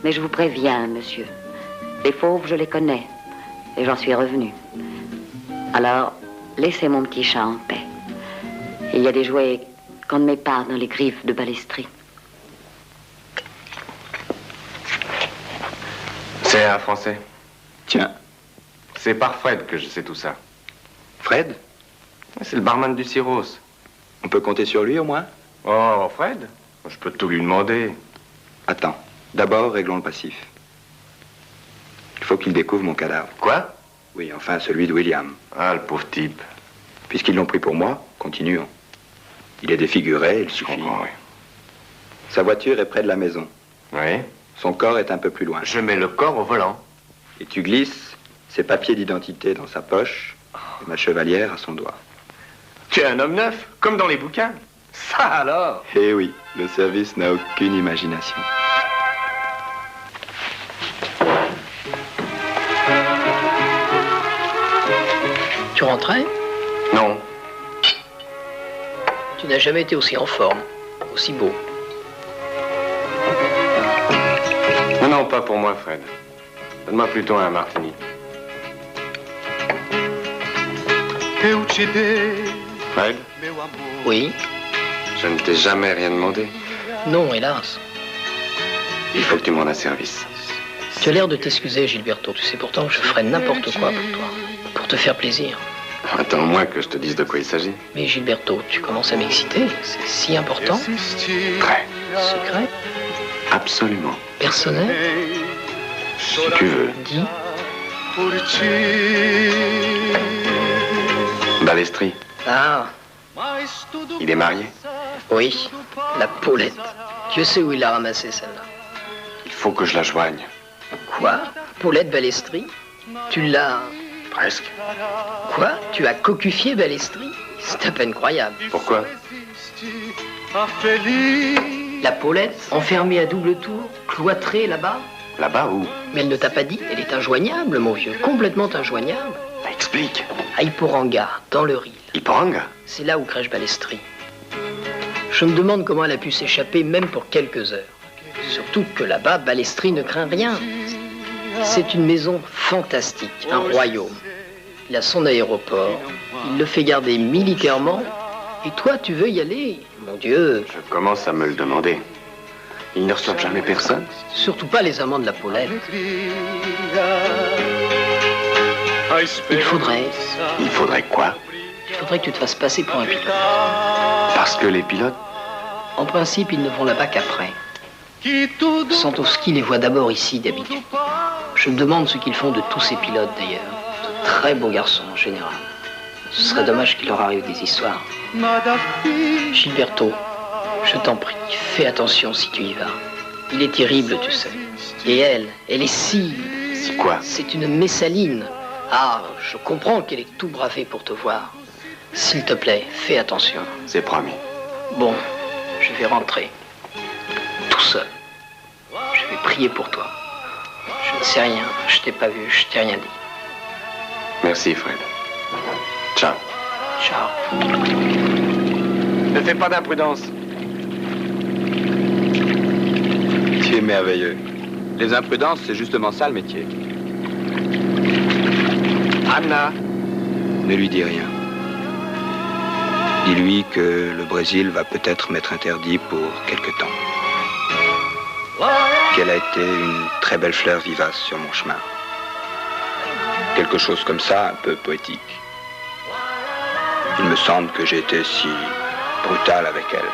S4: mais je vous préviens, monsieur. Les fauves, je les connais, et j'en suis revenu. Alors, laissez mon petit chat en paix. Il y a des jouets qu'on ne met pas dans les griffes de Balestri.
S12: C'est un Français.
S1: Tiens.
S12: C'est par Fred que je sais tout ça.
S1: Fred?
S12: C'est le barman du Cirrus.
S1: On peut compter sur lui au moins?
S12: Oh, Fred? Je peux tout lui demander.
S1: Attends, d'abord réglons le passif. Il faut qu'il découvre mon cadavre.
S12: Quoi?
S1: Oui, enfin celui de William.
S12: Ah, le pauvre type.
S1: Puisqu'ils l'ont pris pour moi, continuons. Il est défiguré, il suffit.
S12: Oui.
S1: Sa voiture est près de la maison.
S12: Oui.
S1: Son corps est un peu plus loin.
S12: Je mets le corps au volant.
S1: Et tu glisses ses papiers d'identité dans sa poche et ma chevalière à son doigt.
S12: Tu es un homme neuf, comme dans les bouquins. Ça alors?
S1: Eh oui, le service n'a aucune imagination.
S16: Tu rentrais?
S12: Non.
S16: Tu n'as jamais été aussi en forme, aussi beau.
S12: Non, pas pour moi, Fred. Donne-moi plutôt un martini. Fred?
S16: Oui?
S12: Je ne t'ai jamais rien demandé.
S16: Non, hélas.
S12: Il faut que tu m'en aies service.
S16: Tu as l'air de t'excuser, Gilberto. Tu sais pourtant que je ferais n'importe quoi pour toi. Pour te faire plaisir.
S12: Attends au moins que je te dise de quoi il s'agit.
S16: Mais Gilberto, tu commences à m'exciter. C'est si important.
S12: Très.
S16: Secret?
S12: Absolument.
S16: Personnel?
S12: Si tu veux.
S16: Dis.
S12: Balestri.
S16: Ah,
S12: Il est marié?
S16: oui, la Paulette. Dieu sait où il l'a ramassée, celle-là.
S12: Il faut que je la joigne.
S16: Quoi? Paulette Balestri? Tu l'as...
S12: Presque.
S16: Quoi? Tu as cocufié Balestri? C'est à peine croyable.
S12: Pourquoi?
S16: La Paulette, enfermée à double tour, cloîtrée là-bas?
S12: Là-bas où?
S16: Mais elle ne t'a pas dit? Elle est injoignable, mon vieux, complètement injoignable.
S12: Bah, explique.
S16: À Iporanga, dans le Ril.
S12: Iporanga?
S16: C'est là où crèche Balestri. Je me demande comment elle a pu s'échapper, même pour quelques heures. Surtout que là-bas, Balestri ne craint rien. C'est une maison fantastique, un royaume. Il a son aéroport, il le fait garder militairement. Et toi, tu veux y aller? Mon Dieu.
S12: Je commence à me le demander. Ils ne reçoivent jamais personne?
S16: Surtout pas les amants de la Paulette. Il faudrait...
S12: Il faudrait quoi?
S16: Il faudrait que tu te fasses passer pour un pilote.
S12: Parce que les pilotes?
S16: En principe, ils ne vont là-bas qu'après. Santowski les voit d'abord ici, d'habitude. Je me demande ce qu'ils font de tous ces pilotes, d'ailleurs. De très beaux garçons, en général. Ce serait dommage qu'il leur arrive des histoires. Gilberto, je t'en prie, fais attention si tu y vas. Il est terrible, tu sais. Et elle est si...
S12: C'est quoi?
S16: C'est une Messaline. Ah, je comprends qu'elle est tout bravée pour te voir. S'il te plaît, fais attention.
S12: C'est promis.
S16: Bon, je vais rentrer. Tout seul. Je vais prier pour toi. Je ne sais rien, je t'ai pas vu, je t'ai rien dit.
S12: Merci, Fred. Ciao.
S16: Ciao.
S12: Ne fais pas d'imprudence.
S1: Tu es merveilleux. Les imprudences, c'est justement ça le métier.
S12: Anna.
S1: Ne lui dis rien. Dis-lui que le Brésil va peut-être m'être interdit pour quelque temps. Qu'elle a été une très belle fleur vivace sur mon chemin. Quelque chose comme ça, un peu poétique. Il me semble que j'ai été si brutal avec elle.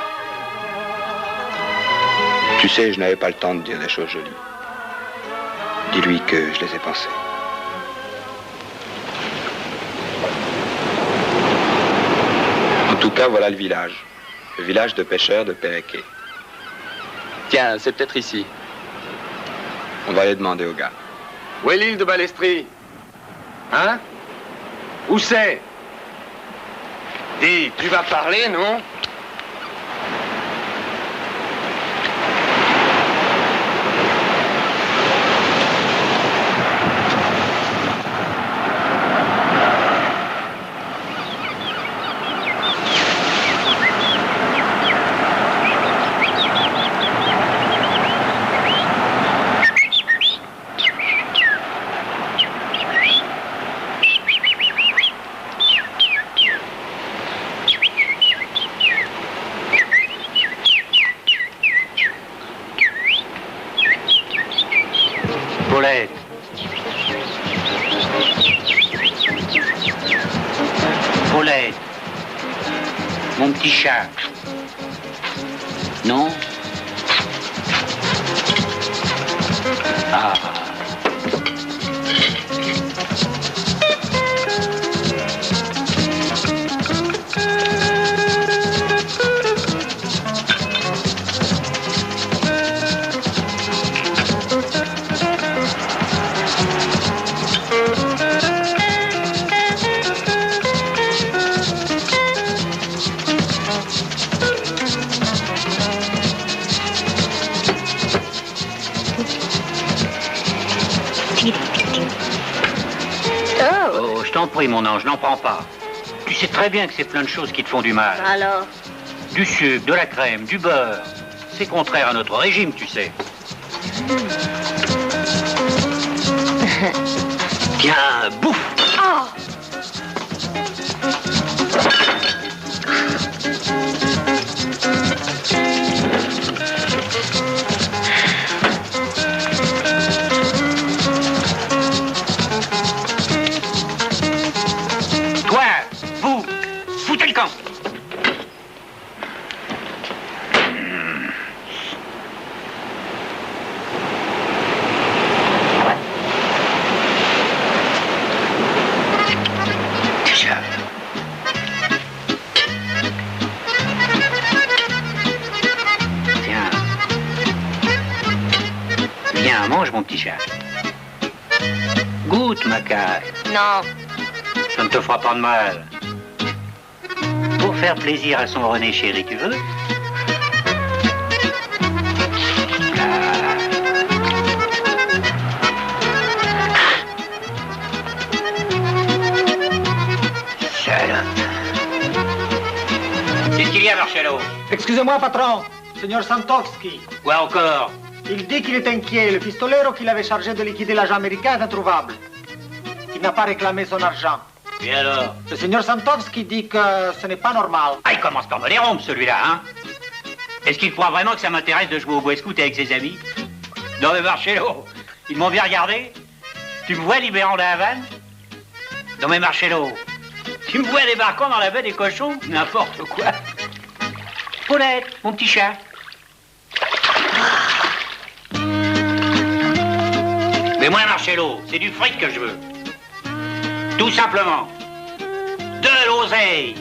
S1: Tu sais, je n'avais pas le temps de dire des choses jolies. Dis-lui que je les ai pensées. En tout cas, voilà le village. Le village de pêcheurs de Péréqué. Tiens, c'est peut-être ici. On va aller demander au gars.
S12: Où est l'île de Balestri? Hein? Où c'est? Dis, tu vas parler, non?
S17: Paulette, mon petit chat. Non? Ah. Oh, je t'en prie, mon ange, n'en prends pas. Tu sais très bien que c'est plein de choses qui te font du mal.
S9: Alors?
S17: Du sucre, de la crème, du beurre. C'est contraire à notre régime, tu sais. Tiens, bouffe!
S9: Oh!
S17: Toi, vous, foutez le camp! mange, mon petit chat. Goûte, ma caille.
S11: Non.
S17: Ça ne te fera pas de mal. Pour faire plaisir à son René chéri, tu veux? Qu'est-ce qu'il y a, Marcello?
S8: Excusez-moi, patron. Seigneur Santovski.
S17: Quoi encore?
S8: Il dit qu'il est inquiet. Le pistolero qu'il avait chargé de liquider l'agent américain est introuvable. Il n'a pas réclamé son argent.
S17: Et alors?
S8: Le seigneur Santovski dit que ce n'est pas normal.
S17: Ah, il commence par me les rompre, celui-là, hein? Est-ce qu'il croit vraiment que ça m'intéresse de jouer au bois scout avec ses amis? Non, mais Marcello, ils m'ont bien regardé. Tu me vois libérant la Havane? Non, mais Marcello, tu me vois débarquant dans la baie des cochons? N'importe quoi. Paulette, mon petit chat. Mais moi, Marcello, c'est du fric que je veux. Tout simplement. De l'oseille.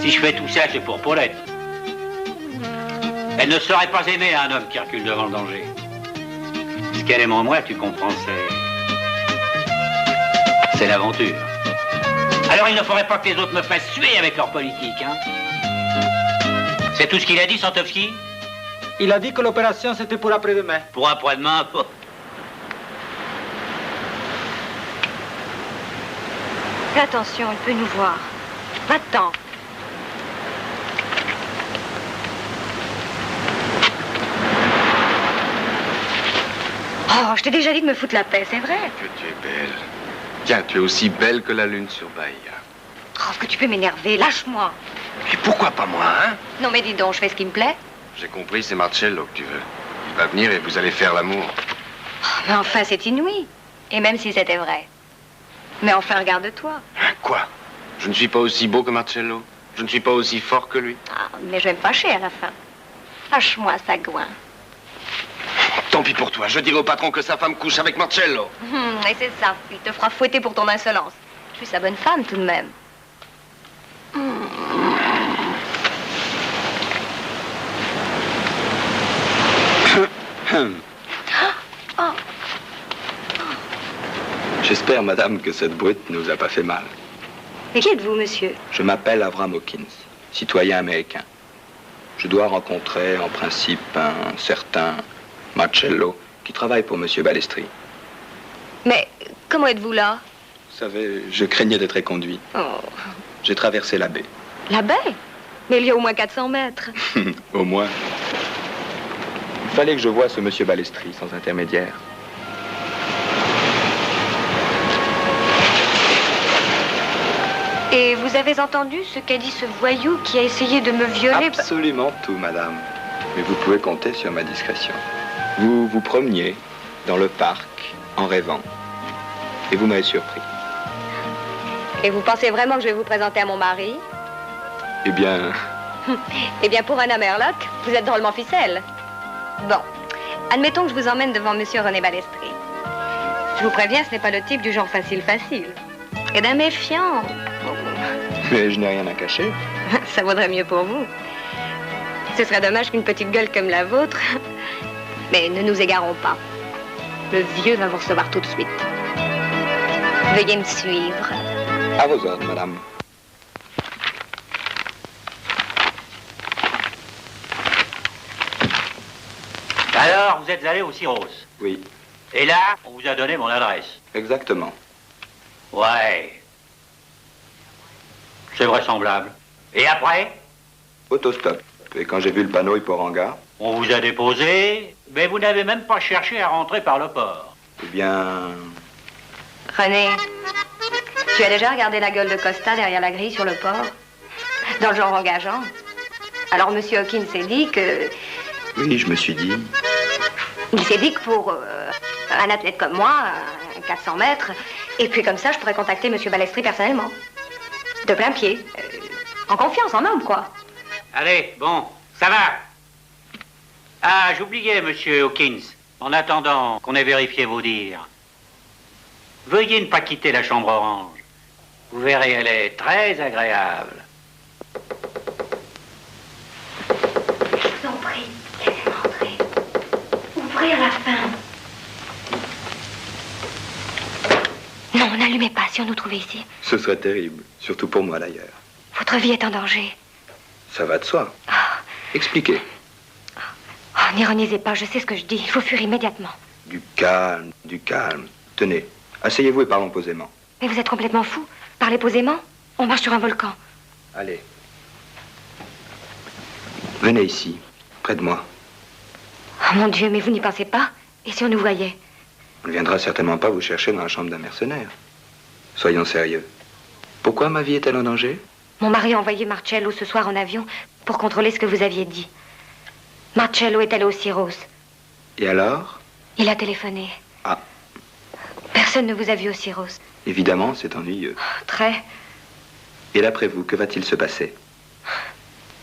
S17: Si je fais tout ça, c'est pour Paulette. Elle ne saurait pas aimer un homme qui recule devant le danger. Ce qu'elle aime en moi, tu comprends, c'est l'aventure. Alors il ne faudrait pas que les autres me fassent suer avec leur politique, hein? C'est tout ce qu'il a dit, Santovski?
S8: Il a dit que l'opération c'était pour après-demain.
S17: Pour après-demain?
S11: Fais attention, il peut nous voir. Va-t'en. Oh, je t'ai déjà dit de me foutre la paix, c'est vrai.
S12: Que tu es belle. Tiens, tu es aussi belle que la lune sur Bahia.
S11: Oh, que tu peux m'énerver, lâche-moi.
S12: Et pourquoi pas moi, hein?
S11: Non mais dis donc, je fais ce qui me plaît.
S12: J'ai compris, c'est Marcello que tu veux. Il va venir et vous allez faire l'amour.
S11: Oh, mais enfin, c'est inouï. Et même si c'était vrai. Mais enfin, regarde-toi.
S12: Quoi? Je ne suis pas aussi beau que Marcello? Je ne suis pas aussi fort que lui?
S11: Ah, mais je vais me fâcher à la fin. Lâche-moi, Sagouin.
S12: Tant pis pour toi, je dirai au patron que sa femme couche avec Marcello.
S11: Et c'est ça, il te fera fouetter pour ton insolence. Je suis sa bonne femme, tout de même. Oh.
S1: J'espère, madame, que cette brute ne nous a pas fait mal.
S11: Et qui êtes-vous, monsieur?
S1: Je m'appelle Avram Hawkins, citoyen américain. Je dois rencontrer, en principe, un certain Marcello qui travaille pour monsieur Balestri.
S11: Mais comment êtes-vous là?
S1: Vous savez, je craignais d'être éconduit.
S11: Oh.
S1: J'ai traversé la baie.
S11: La baie? Mais il y a au moins 400 mètres.
S1: Au moins. Il fallait que je voie ce monsieur Balestri sans intermédiaire.
S11: Et vous avez entendu ce qu'a dit ce voyou qui a essayé de me violer?
S1: Absolument tout, madame. Mais vous pouvez compter sur ma discrétion. Vous vous promeniez dans le parc en rêvant. Et vous m'avez surpris.
S11: Et vous pensez vraiment que je vais vous présenter à mon mari?
S1: Eh bien...
S11: Eh bien, pour un Amerloc, vous êtes drôlement ficelle. Bon, admettons que je vous emmène devant monsieur René Balestri. Je vous préviens, ce n'est pas le type du genre facile-facile. Et d'un méfiant.
S1: Mais je n'ai rien à cacher.
S11: Ça vaudrait mieux pour vous. Ce serait dommage qu'une petite gueule comme la vôtre... Mais ne nous égarons pas. Le vieux va vous recevoir tout de suite. Veuillez me suivre.
S1: À vos ordres, madame.
S17: Alors, vous êtes allé au Syros?
S1: Oui.
S17: Et là, on vous a donné mon adresse?
S1: Exactement.
S17: Ouais. C'est vraisemblable. Et après?
S1: Autostop. Et quand j'ai vu le panneau Hippo-Hangar?
S17: On vous a déposé, mais vous n'avez même pas cherché à rentrer par le port.
S1: Eh bien...
S11: René, tu as déjà regardé la gueule de Costa derrière la grille sur le port? Dans le genre engageant. Alors monsieur Hawkins s'est dit que...
S1: Oui, je me suis dit...
S11: Il s'est dit que pour un athlète comme moi, 400 mètres, et puis comme ça, je pourrais contacter monsieur Balestri personnellement. De plein pied. En confiance, en homme, quoi.
S17: Allez, bon, ça va. Ah, j'oubliais, monsieur Hawkins, en attendant qu'on ait vérifié vos dires. Veuillez ne pas quitter la chambre orange. Vous verrez, elle est très agréable.
S11: Je vous en prie, laissez-moi entrer. Ouvrir la N'allumez pas si on nous trouvait ici.
S1: Ce serait terrible, surtout pour moi d'ailleurs.
S11: Votre vie est en danger.
S1: Ça va de soi. Expliquez.
S11: Oh, n'ironisez pas, je sais ce que je dis. Il faut fuir immédiatement.
S1: Du calme, du calme. Tenez, asseyez-vous et parlons posément.
S11: Mais vous êtes complètement fou. Parlez posément. On marche sur un volcan.
S1: Allez. Venez ici, près de moi.
S11: Oh mon Dieu, mais vous n'y pensez pas? Et si on nous voyait?
S1: On ne viendra certainement pas vous chercher dans la chambre d'un mercenaire. Soyons sérieux. Pourquoi ma vie est-elle en danger?
S11: Mon mari a envoyé Marcello ce soir en avion pour contrôler ce que vous aviez dit. Marcello est allé au Syros.
S1: Et alors?
S11: Il a téléphoné.
S1: Ah.
S11: Personne ne vous a vu au Syros.
S1: Évidemment, c'est ennuyeux.
S11: Très.
S1: Et d'après vous, que va-t-il se passer?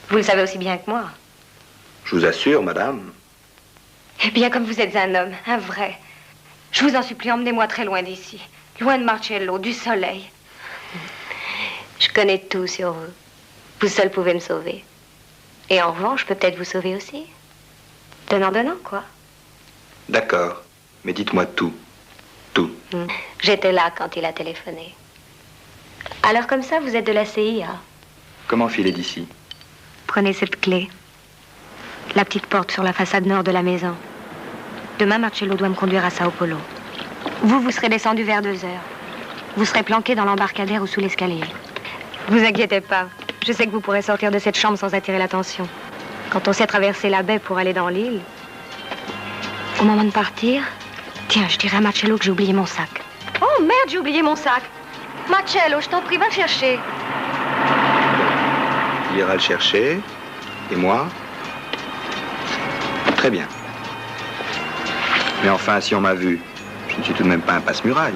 S11: Vous le savez aussi bien que moi.
S1: Je vous assure, madame.
S11: Eh bien, comme vous êtes un homme, un vrai, je vous en supplie, emmenez-moi très loin d'ici. Loin de Marcello, du soleil. Je connais tout sur vous. Vous seul pouvez me sauver. Et en revanche, je peux peut-être vous sauver aussi. Donnant, quoi.
S1: D'accord. Mais dites-moi tout. Tout.
S11: J'étais là quand il a téléphoné. Alors comme ça, vous êtes de la CIA.
S1: Comment filer d'ici?
S11: Prenez cette clé. La petite porte sur la façade nord de la maison. Demain, Marcello doit me conduire à Sao Paulo. Vous serez descendu vers 2 heures. Vous serez planqué dans l'embarcadère ou sous l'escalier. Vous inquiétez pas. Je sais que vous pourrez sortir de cette chambre sans attirer l'attention. Quand on sait traverser la baie pour aller dans l'île, au moment de partir, tiens, je dirai à Marcello que j'ai oublié mon sac. Oh merde, j'ai oublié mon sac. Marcello, je t'en prie, va le chercher.
S1: Il ira le chercher. Et moi? Très bien. Mais enfin, si on m'a vu, je ne suis tout de même pas un passe-muraille.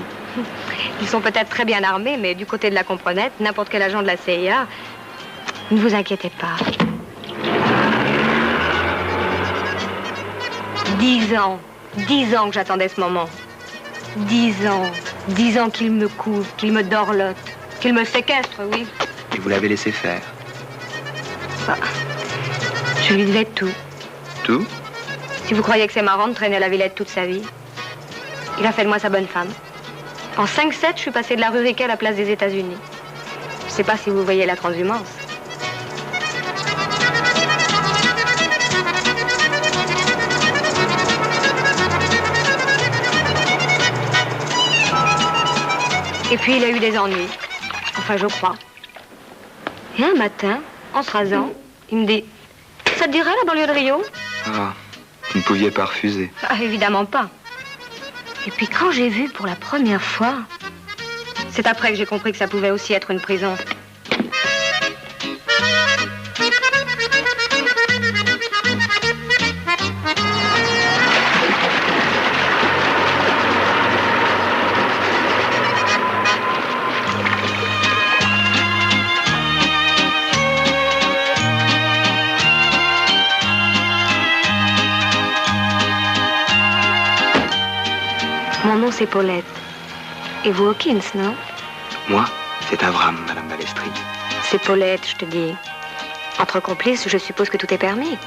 S11: Ils sont peut-être très bien armés, mais du côté de la comprenette, n'importe quel agent de la CIA, ne vous inquiétez pas. 10 ans. 10 ans que j'attendais ce moment. 10 ans. 10 ans qu'il me couvre, qu'il me dorlote, qu'il me séquestre, oui.
S1: Et vous l'avez laissé faire?
S11: Je lui devais tout.
S1: Tout?
S11: Si vous croyez que c'est marrant de traîner à la Villette toute sa vie, il a fait de moi sa bonne femme. En 5-7, je suis passée de la rue Riquet à la place des États-Unis. Je sais pas si vous voyez la transhumance. Et puis il a eu des ennuis. Enfin, je crois. Et un matin, en se rasant, il me dit: ça te dirait la banlieue de Rio?
S1: Ah, vous ne pouviez pas refuser.
S11: Ah, évidemment pas. Et puis quand j'ai vu pour la première fois, c'est après que j'ai compris que ça pouvait aussi être une prison. Mon nom, c'est Paulette. Et vous, Hawkins, non?
S1: Moi, c'est Avram, Madame Balestri.
S11: C'est Paulette, je te dis. Entre complices, je suppose que tout est permis.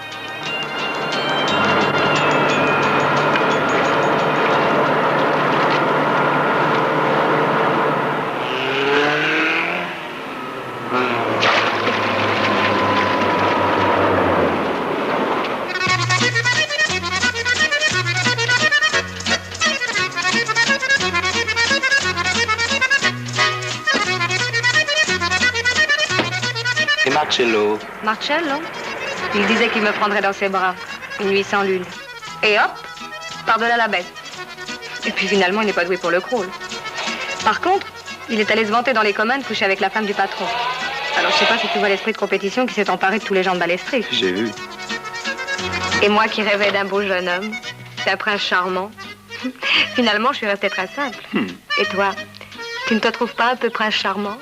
S1: Marcello.
S11: Marcello? Il disait qu'il me prendrait dans ses bras. Une nuit sans lune. Et hop, par-delà la baie. Et puis finalement, il n'est pas doué pour le crawl. Par contre, il est allé se vanter dans les communs de coucher avec la femme du patron. Alors je sais pas si tu vois l'esprit de compétition qui s'est emparé de tous les gens de Balestri.
S1: J'ai vu.
S11: Et moi qui rêvais d'un beau jeune homme, d'un prince charmant. Finalement, je suis restée très simple. Et toi, tu ne te trouves pas un peu prince charmant?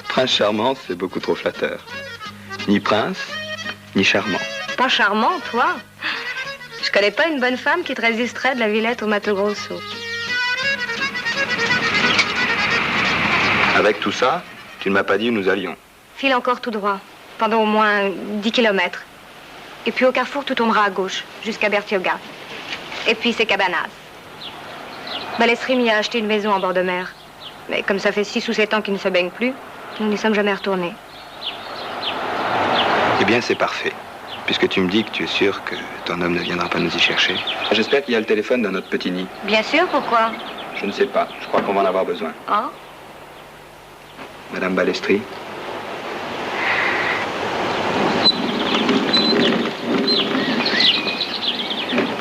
S1: Prince charmant, c'est beaucoup trop flatteur. Ni prince, ni charmant.
S11: Pas charmant, toi? Je connais pas une bonne femme qui te résisterait de la Villette au Mato Grosso.
S1: Avec tout ça, tu ne m'as pas dit où nous allions.
S11: File encore tout droit, pendant au moins 10 kilomètres. Et puis au carrefour, tu tomberas à gauche, jusqu'à Bertioga. Et puis c'est Cabanas. Balestri m'y a acheté une maison en bord de mer. Mais comme ça fait 6 ou 7 ans qu'ils ne se baignent plus, nous n'y sommes jamais retournés.
S10: Eh bien, c'est parfait. Puisque tu me dis que tu es sûr que ton homme ne viendra pas nous y chercher. J'espère qu'il y a le téléphone dans notre petit nid.
S11: Bien sûr, pourquoi?
S10: Je ne sais pas. Je crois qu'on va en avoir besoin.
S11: Oh?
S10: Madame Balestri.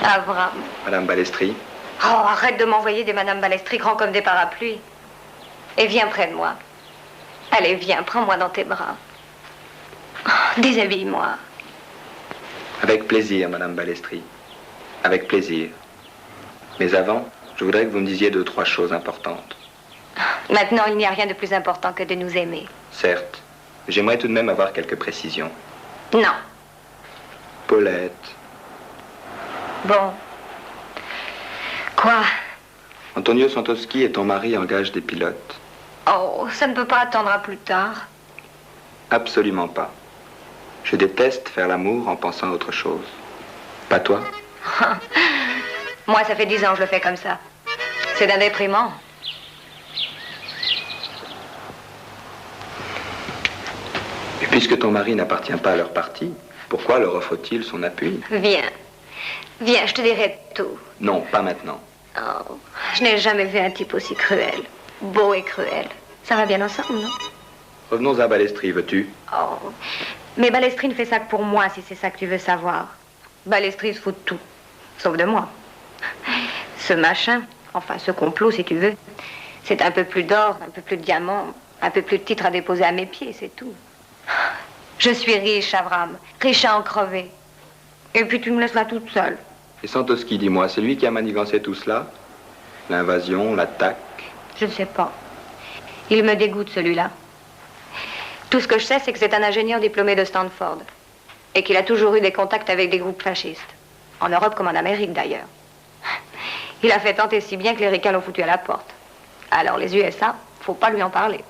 S11: Avram.
S10: Madame Balestri.
S11: Oh, arrête de m'envoyer des Madame Balestri grands comme des parapluies. Et viens près de moi. Allez, viens, prends-moi dans tes bras. Oh, déshabille-moi.
S10: Avec plaisir, Madame Balestri. Avec plaisir. Mais avant, je voudrais que vous me disiez 2 ou 3 choses importantes.
S11: Maintenant, il n'y a rien de plus important que de nous aimer.
S10: Certes. J'aimerais tout de même avoir quelques précisions.
S11: Non.
S10: Paulette.
S11: Bon. Quoi?
S10: Antonio Santowski et ton mari engagent des pilotes.
S11: Oh, ça ne peut pas attendre à plus tard.
S10: Absolument pas. Je déteste faire l'amour en pensant à autre chose. Pas toi?
S11: Moi, ça fait 10 ans que je le fais comme ça. C'est d'un déprimant.
S10: Et puisque ton mari n'appartient pas à leur parti, pourquoi leur offre-t-il son appui?
S11: Viens. Viens, je te dirai tout.
S10: Non, pas maintenant.
S11: Oh, je n'ai jamais vu un type aussi cruel. Beau et cruel. Ça va bien ensemble, non?
S10: Revenons à Balestri, veux-tu?
S11: Oh. Mais Balestri ne fait ça que pour moi, si c'est ça que tu veux savoir. Balestri se fout de tout. Sauf de moi. Ce machin, enfin ce complot, si tu veux, c'est un peu plus d'or, un peu plus de diamants, un peu plus de titres à déposer à mes pieds, c'est tout. Je suis riche, Avram. Riche à en crever. Et puis tu me laisses là toute seule.
S10: Et Santowski, dis-moi, c'est lui qui a manigancé tout cela? L'invasion, l'attaque?
S11: Je ne sais pas. Il me dégoûte, celui-là. Tout ce que je sais, c'est que c'est un ingénieur diplômé de Stanford. Et qu'il a toujours eu des contacts avec des groupes fascistes. En Europe comme en Amérique, d'ailleurs. Il a fait tant et si bien que les ricains l'ont foutu à la porte. Alors les USA, faut pas lui en parler.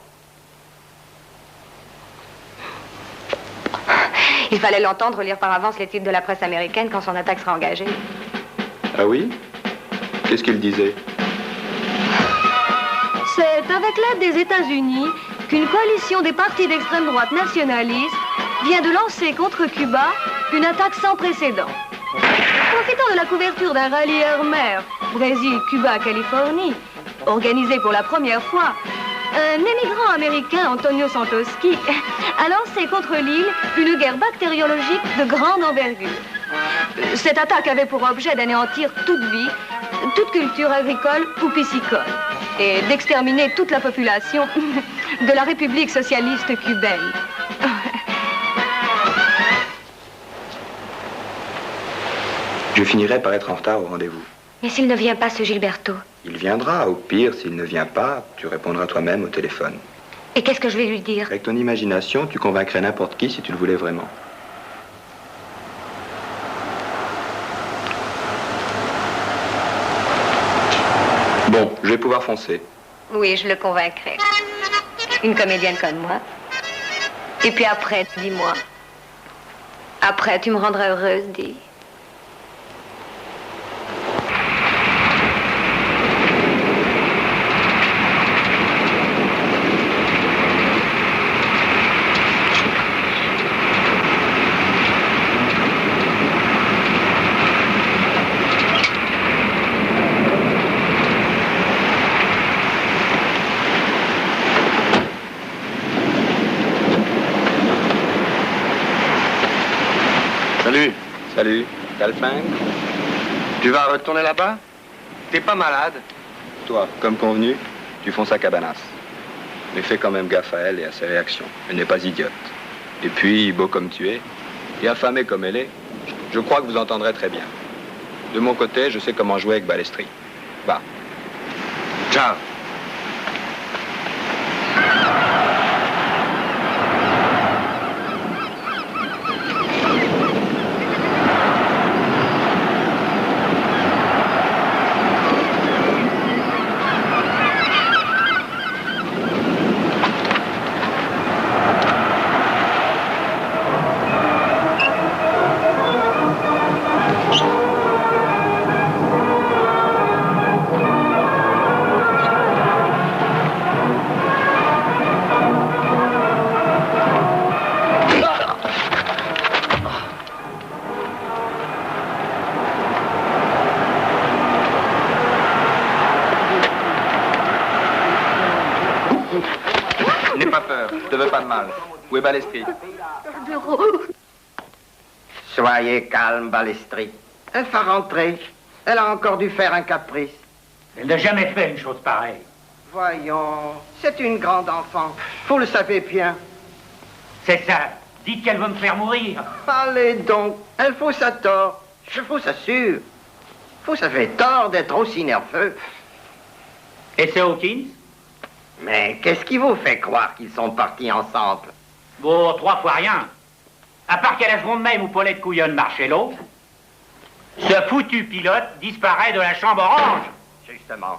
S11: Il fallait l'entendre lire par avance les titres de la presse américaine quand son attaque sera engagée.
S10: Ah oui? Qu'est-ce qu'il disait?
S6: C'est avec l'aide des États-Unis qu'une coalition des partis d'extrême droite nationalistes vient de lancer contre Cuba une attaque sans précédent. Profitant de la couverture d'un rallye air-mer Brésil, Cuba, Californie, organisé pour la première fois, un émigrant américain, Antonio Santowski, a lancé contre l'île une guerre bactériologique de grande envergure. Cette attaque avait pour objet d'anéantir toute vie, toute culture agricole ou piscicole, et d'exterminer toute la population de la République socialiste cubaine.
S10: Je finirai par être en retard au rendez-vous.
S11: Mais s'il ne vient pas, ce Gilberto?
S10: Il viendra. Au pire, s'il ne vient pas, tu répondras toi-même au téléphone.
S11: Et qu'est-ce que je vais lui dire?
S10: Avec ton imagination, tu convaincrais n'importe qui si tu le voulais vraiment. Bon, je vais pouvoir foncer.
S11: Oui, je le convaincrai. Une comédienne comme moi. Et puis après, dis-moi. Après, tu me rendras heureuse, dis.
S12: Salut.
S10: Salut. T'as le flingue?
S12: Tu vas retourner là-bas? T'es pas malade?
S10: Toi, comme convenu, tu fonces à Cabanas. Mais fais quand même gaffe à elle et à ses réactions. Elle n'est pas idiote. Et puis, beau comme tu es, et affamé comme elle est, je crois que vous entendrez très bien. De mon côté, je sais comment jouer avec Balestri. Va.
S12: Ciao.
S10: pas de mal. Où est Balestri?
S5: Soyez calme, Balestri. Elle va rentrer. Elle a encore dû faire un caprice.
S17: Elle n'a jamais fait une chose pareille.
S5: Voyons, c'est une grande enfant. Vous le savez bien.
S17: C'est ça. Dites qu'elle veut me faire mourir.
S5: Allez donc, elle faut ça tort. Je vous assure. Vous avez tort d'être aussi nerveux.
S17: Et c'est Hawkins?
S5: Mais qu'est-ce qui vous fait croire qu'ils sont partis ensemble?
S17: Bon, 3 fois rien. À part qu'à la seconde même où Paulette couillonne Marcello, ce foutu pilote disparaît de la chambre orange.
S5: Justement.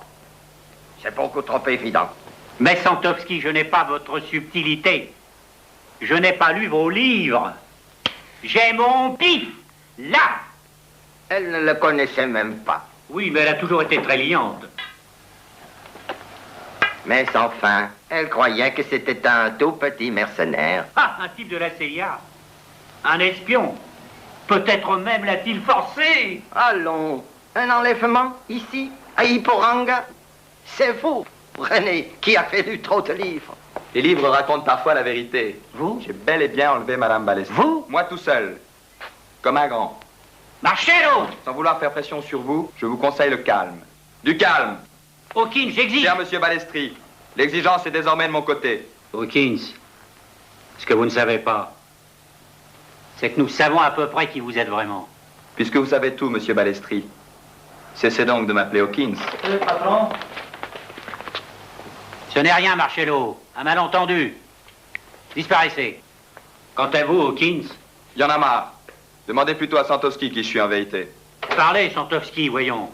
S5: C'est beaucoup trop évident.
S17: Mais Santovski, je n'ai pas votre subtilité. Je n'ai pas lu vos livres. J'ai mon pif, là.
S5: Elle ne le connaissait même pas.
S17: Oui, mais elle a toujours été très liante.
S5: Mais enfin, elle croyait que c'était un tout petit mercenaire.
S17: Ah, un type de la CIA. Un espion. Peut-être même l'a-t-il forcé.
S5: Allons, un enlèvement, ici, à Iporanga. C'est vous, René, qui a lu trop de livres.
S10: Les livres racontent parfois la vérité.
S17: Vous?
S10: J'ai bel et bien enlevé Madame Balestri.
S17: Vous?
S10: Moi tout seul. Comme un grand.
S17: Marcello!
S10: Sans vouloir faire pression sur vous, je vous conseille le calme. Du calme!
S17: Hawkins, j'exige.
S10: Cher Monsieur Balestri, l'exigence est désormais de mon côté.
S17: Hawkins, ce que vous ne savez pas, c'est que nous savons à peu près qui vous êtes vraiment.
S10: Puisque vous savez tout, Monsieur Balestri, cessez donc de m'appeler Hawkins.
S17: Patron? Ce n'est rien, Marcello. Un malentendu. Disparaissez. Quant à vous, Hawkins...
S10: Il y en a marre. Demandez plutôt à Santovski qui je suis en vérité.
S17: Parlez, Santovski, voyons.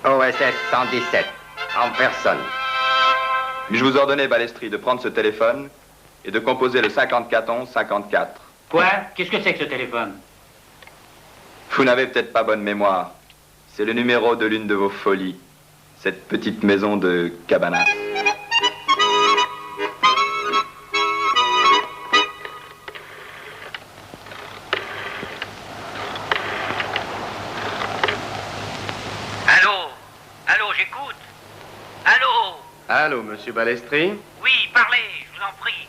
S5: OSS 117, en personne.
S10: Puis-je vous ordonner, Balestri, de prendre ce téléphone et de composer le 5411-54.
S17: Quoi? Qu'est-ce que c'est que ce téléphone?
S10: Vous n'avez peut-être pas bonne mémoire. C'est le numéro de l'une de vos folies. Cette petite maison de Cabanas.
S17: J'écoute. Allô?
S12: Allô, monsieur Balestri?
S17: Oui, parlez, je vous en prie.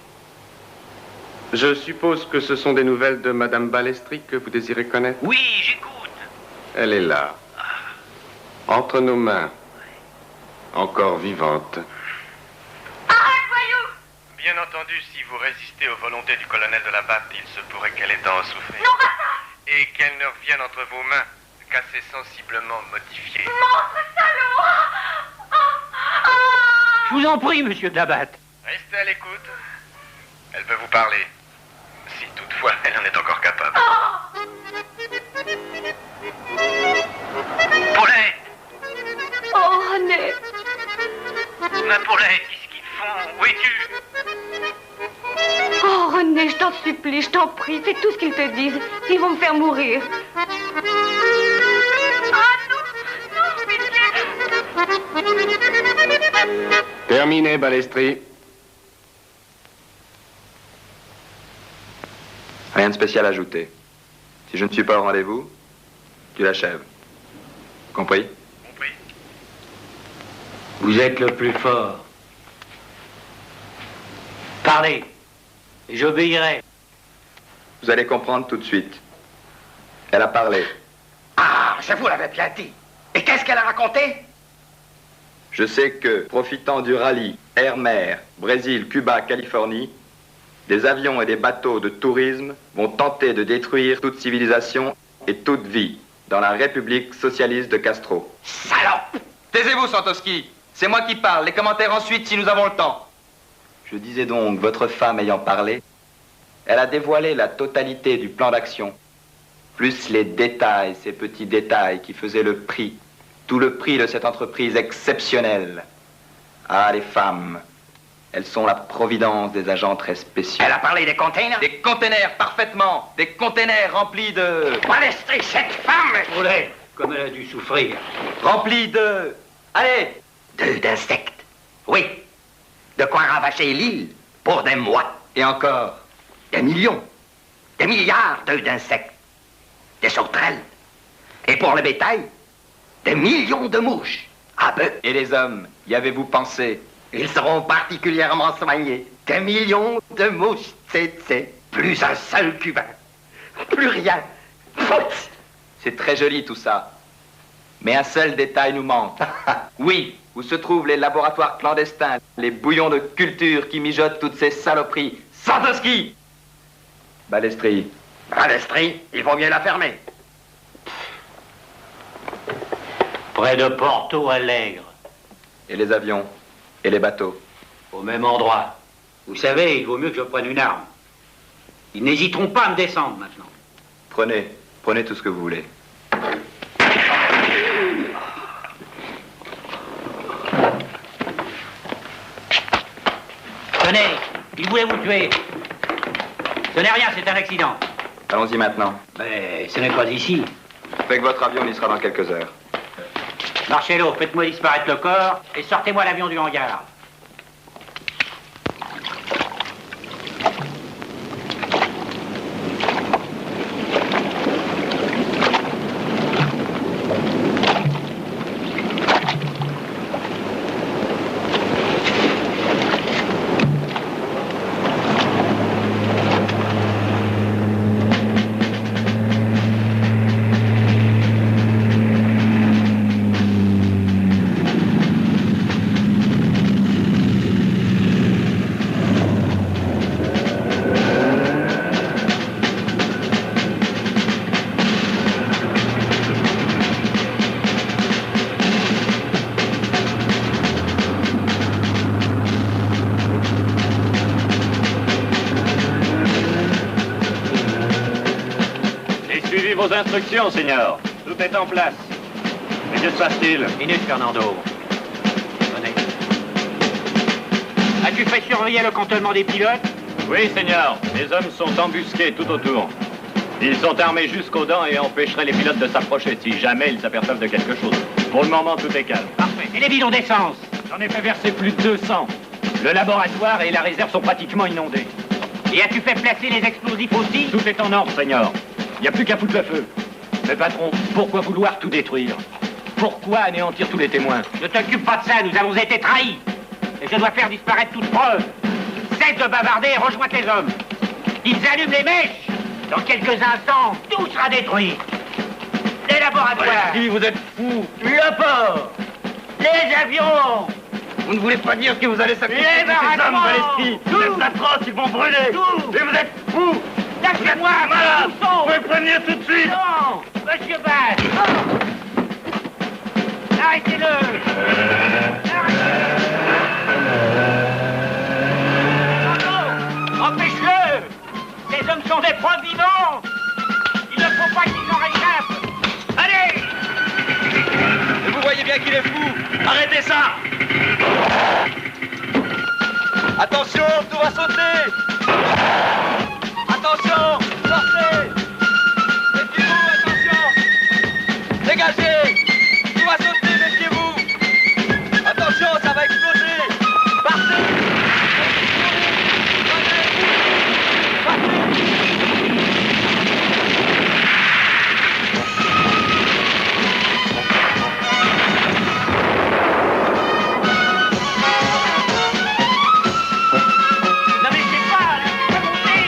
S12: Je suppose que ce sont des nouvelles de Madame Balestri que vous désirez connaître?
S17: Oui, j'écoute.
S12: Elle est là. Entre nos mains. Encore vivante.
S15: Arrête, voyou! Bien entendu, si vous résistez aux volontés du colonel de la Batte, il se pourrait qu'elle ait à en souffrir.
S6: Non, pas ça!
S15: Et qu'elle ne revienne entre vos mains qu'assez sensiblement modifiée.
S6: Monstre salaud!
S17: Je vous en prie, monsieur de la Batte.
S15: Restez à l'écoute. Elle veut vous parler. Si toutefois elle en est encore capable.
S17: Paulette!
S6: Oh, René!
S17: Ma Paulette, qu'est-ce qu'ils font? Où es-tu?
S6: Oh, René, je t'en supplie, je t'en prie, fais tout ce qu'ils te disent. Ils vont me faire mourir.
S12: Terminé, Balestri.
S10: Rien de spécial à ajouter. Si je ne suis pas au rendez-vous, tu l'achèves. Compris?
S15: Compris.
S17: Vous êtes le plus fort. Parlez, et j'obéirai.
S10: Vous allez comprendre tout de suite. Elle a parlé.
S5: Ah, je vous l'avais bien dit. Et qu'est-ce qu'elle a raconté?
S10: Je sais que, profitant du rallye air-mer, Brésil, Cuba, Californie, des avions et des bateaux de tourisme vont tenter de détruire toute civilisation et toute vie dans la République socialiste de Castro.
S5: Salope!
S10: Taisez-vous, Santovski. C'est moi qui parle. Les commentaires ensuite, si nous avons le temps. Je disais donc, votre femme ayant parlé, elle a dévoilé la totalité du plan d'action, plus les détails, ces petits détails qui faisaient le prix, tout le prix de cette entreprise exceptionnelle. Ah, les femmes, elles sont la providence des agents très spéciaux.
S5: Elle a parlé des containers?
S10: Des containers, parfaitement. Des containers remplis de...
S5: Balestri, cette femme!
S17: Paulette, comme elle a dû souffrir.
S10: Remplis de... Allez!
S5: D'insectes. Oui. De quoi ravager l'île pour des mois.
S10: Et encore?
S5: Des millions. Des milliards d'insectes. Des sauterelles. Et pour le bétail, des millions de mouches. À bœuf.
S10: Et les hommes, y avez-vous pensé?
S5: Ils seront particulièrement soignés. Des millions de mouches, c'est plus un seul Cubain. Plus rien. Faute.
S1: C'est très joli tout ça. Mais un seul détail nous manque. Oui, où se trouvent les laboratoires clandestins, les bouillons de culture qui mijotent toutes ces saloperies. Sandowski! Balestri.
S5: Balestri, il vaut mieux la fermer.
S17: Près de Porto Alegre.
S1: Et les avions? Et les bateaux?
S17: Au même endroit. Vous savez, il vaut mieux que je prenne une arme. Ils n'hésiteront pas à me descendre maintenant.
S1: Prenez tout ce que vous voulez.
S17: Tenez, il voulait vous tuer. Ce n'est rien, c'est un accident.
S1: Allons-y maintenant.
S17: Mais ce n'est pas ici.
S1: Avec votre avion, on y sera dans quelques heures.
S17: Marcello, faites-moi disparaître le corps et sortez-moi l'avion du hangar.
S13: Instructions, Seigneur. Tout est en place. Mais que se passe-t-il?
S17: Minute, Fernando. Venez. As-tu fait surveiller le cantonnement des pilotes?
S13: Oui, Seigneur. Les hommes sont embusqués tout autour. Ils sont armés jusqu'aux dents et empêcheraient les pilotes de s'approcher si jamais ils s'aperçoivent de quelque chose. Pour le moment, tout est calme.
S17: Parfait. Et les bidons d'essence?
S13: J'en ai fait verser plus de 200. Le laboratoire et la réserve sont pratiquement inondés.
S17: Et as-tu fait placer les explosifs aussi?
S13: Tout est en ordre, Seigneur. Il n'y a plus qu'à foutre le feu. Mais patron, pourquoi vouloir tout détruire? Pourquoi anéantir tous les témoins?
S17: Ne t'occupe pas de ça, nous avons été trahis. Et je dois faire disparaître toute preuve. Cesse de bavarder et rejoins tes hommes. Ils allument les mèches. Dans quelques instants, tout sera détruit. Les laboratoires.
S13: Si vous êtes fous.
S17: Le port. Les avions.
S13: Vous ne voulez pas dire que vous allez sacrifier
S17: Les
S13: tous ces hommes,
S17: baraquements.
S13: Balestri? Vous êtes atroces, ils vont brûler.
S17: Tout.
S13: Et vous êtes fous.
S17: Lâchez-moi,
S13: malade. Vous pouvez prévenir tout de suite.
S17: Non, monsieur Bass. Arrêtez-le. Empêche-le. Ces hommes sont des preuves vivantes. Il ne faut pas qu'ils en réchappent. Allez.
S1: Et vous voyez bien qu'il est fou. Arrêtez ça. Attention, tout va sauter. Attention, sortez. Méfiez-vous, attention. Dégagez. Tout va sauter, méfiez-vous. Attention, ça va exploser. Partez.
S17: Ne laissez pas, laissez-moi monter.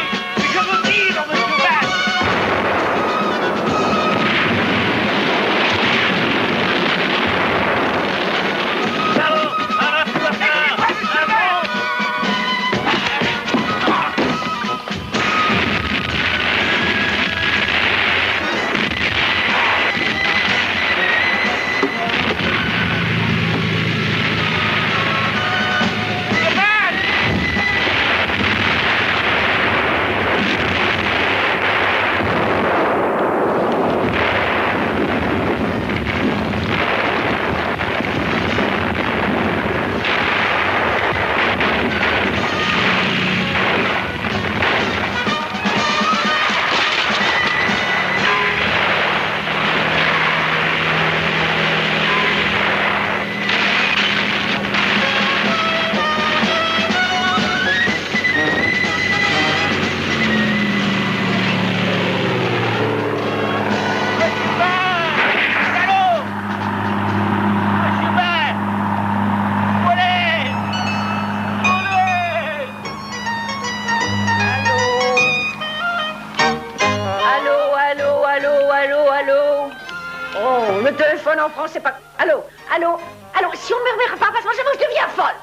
S4: Oh, le téléphone en France, c'est pas... Allô, allô, allô, si on ne murmure pas, parce que moi je deviens folle.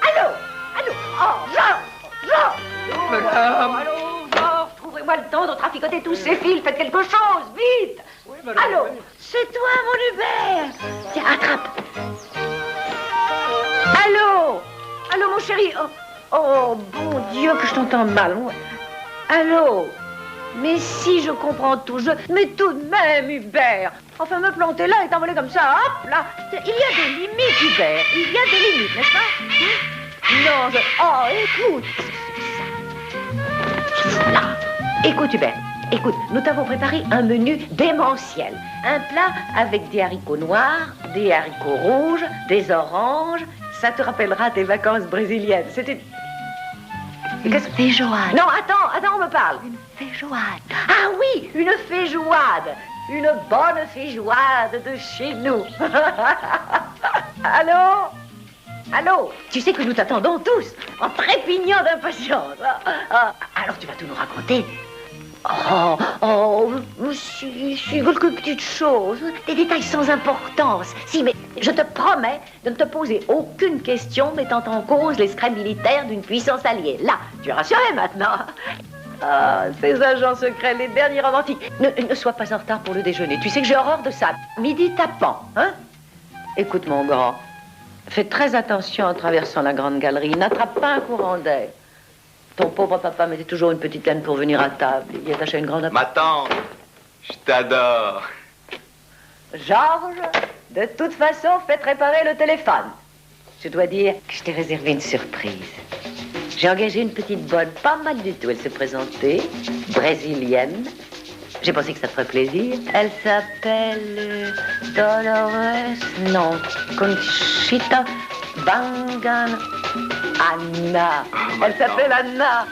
S4: Allô, allô, oh, Georges,
S2: Madame.
S4: allô, Georges, trouvez-moi le temps de traficoter tous ces fils, faites quelque chose, vite.
S2: Oui, madame.
S4: Allô, c'est toi, mon Hubert. Tiens, attrape. Allô, allô, mon chéri. Oh, bon Dieu, que je t'entends mal. Allô. Mais si, je comprends tout, mais tout de même, Hubert. Enfin, me planter là et t'envoler comme ça, hop, là. Il y a des limites, Hubert. Il y a des limites, n'est-ce pas? Non, oh, écoute. Là. Écoute, Hubert. Écoute, nous t'avons préparé un menu démentiel. Un plat avec des haricots noirs, des haricots rouges, des oranges. Ça te rappellera tes vacances brésiliennes. C'était...
S11: Une feijoada.
S4: Non, attends, on me parle.
S11: Une feijoada.
S4: Ah oui, une feijoade. Une bonne feijoade de chez nous. Allô? Allô? Tu sais que nous t'attendons tous, en trépignant d'impatience. Alors tu vas tout nous raconter. Si, quelques petites choses, des détails sans importance. Si, mais je te promets de ne te poser aucune question mettant en cause les secrets militaires d'une puissance alliée. Là, tu es rassuré maintenant. Ah, ces agents secrets, les derniers romantiques. Ne sois pas en retard pour le déjeuner. Tu sais que j'ai horreur de ça. Midi tapant, hein? Écoute, mon grand, fais très attention en traversant la grande galerie. N'attrape pas un courant d'air. Ton pauvre papa mettait toujours une petite canne pour venir à table. Il y attachait une grande...
S10: Ma tante, je t'adore.
S4: Georges, de toute façon, faites réparer le téléphone. Je dois dire que je t'ai réservé une surprise. J'ai engagé une petite bonne, pas mal du tout. Elle s'est présentée, brésilienne. J'ai pensé que ça te ferait plaisir. Elle s'appelle Dolores, non, Conchita Bangan Anna. Elle s'appelle Anna.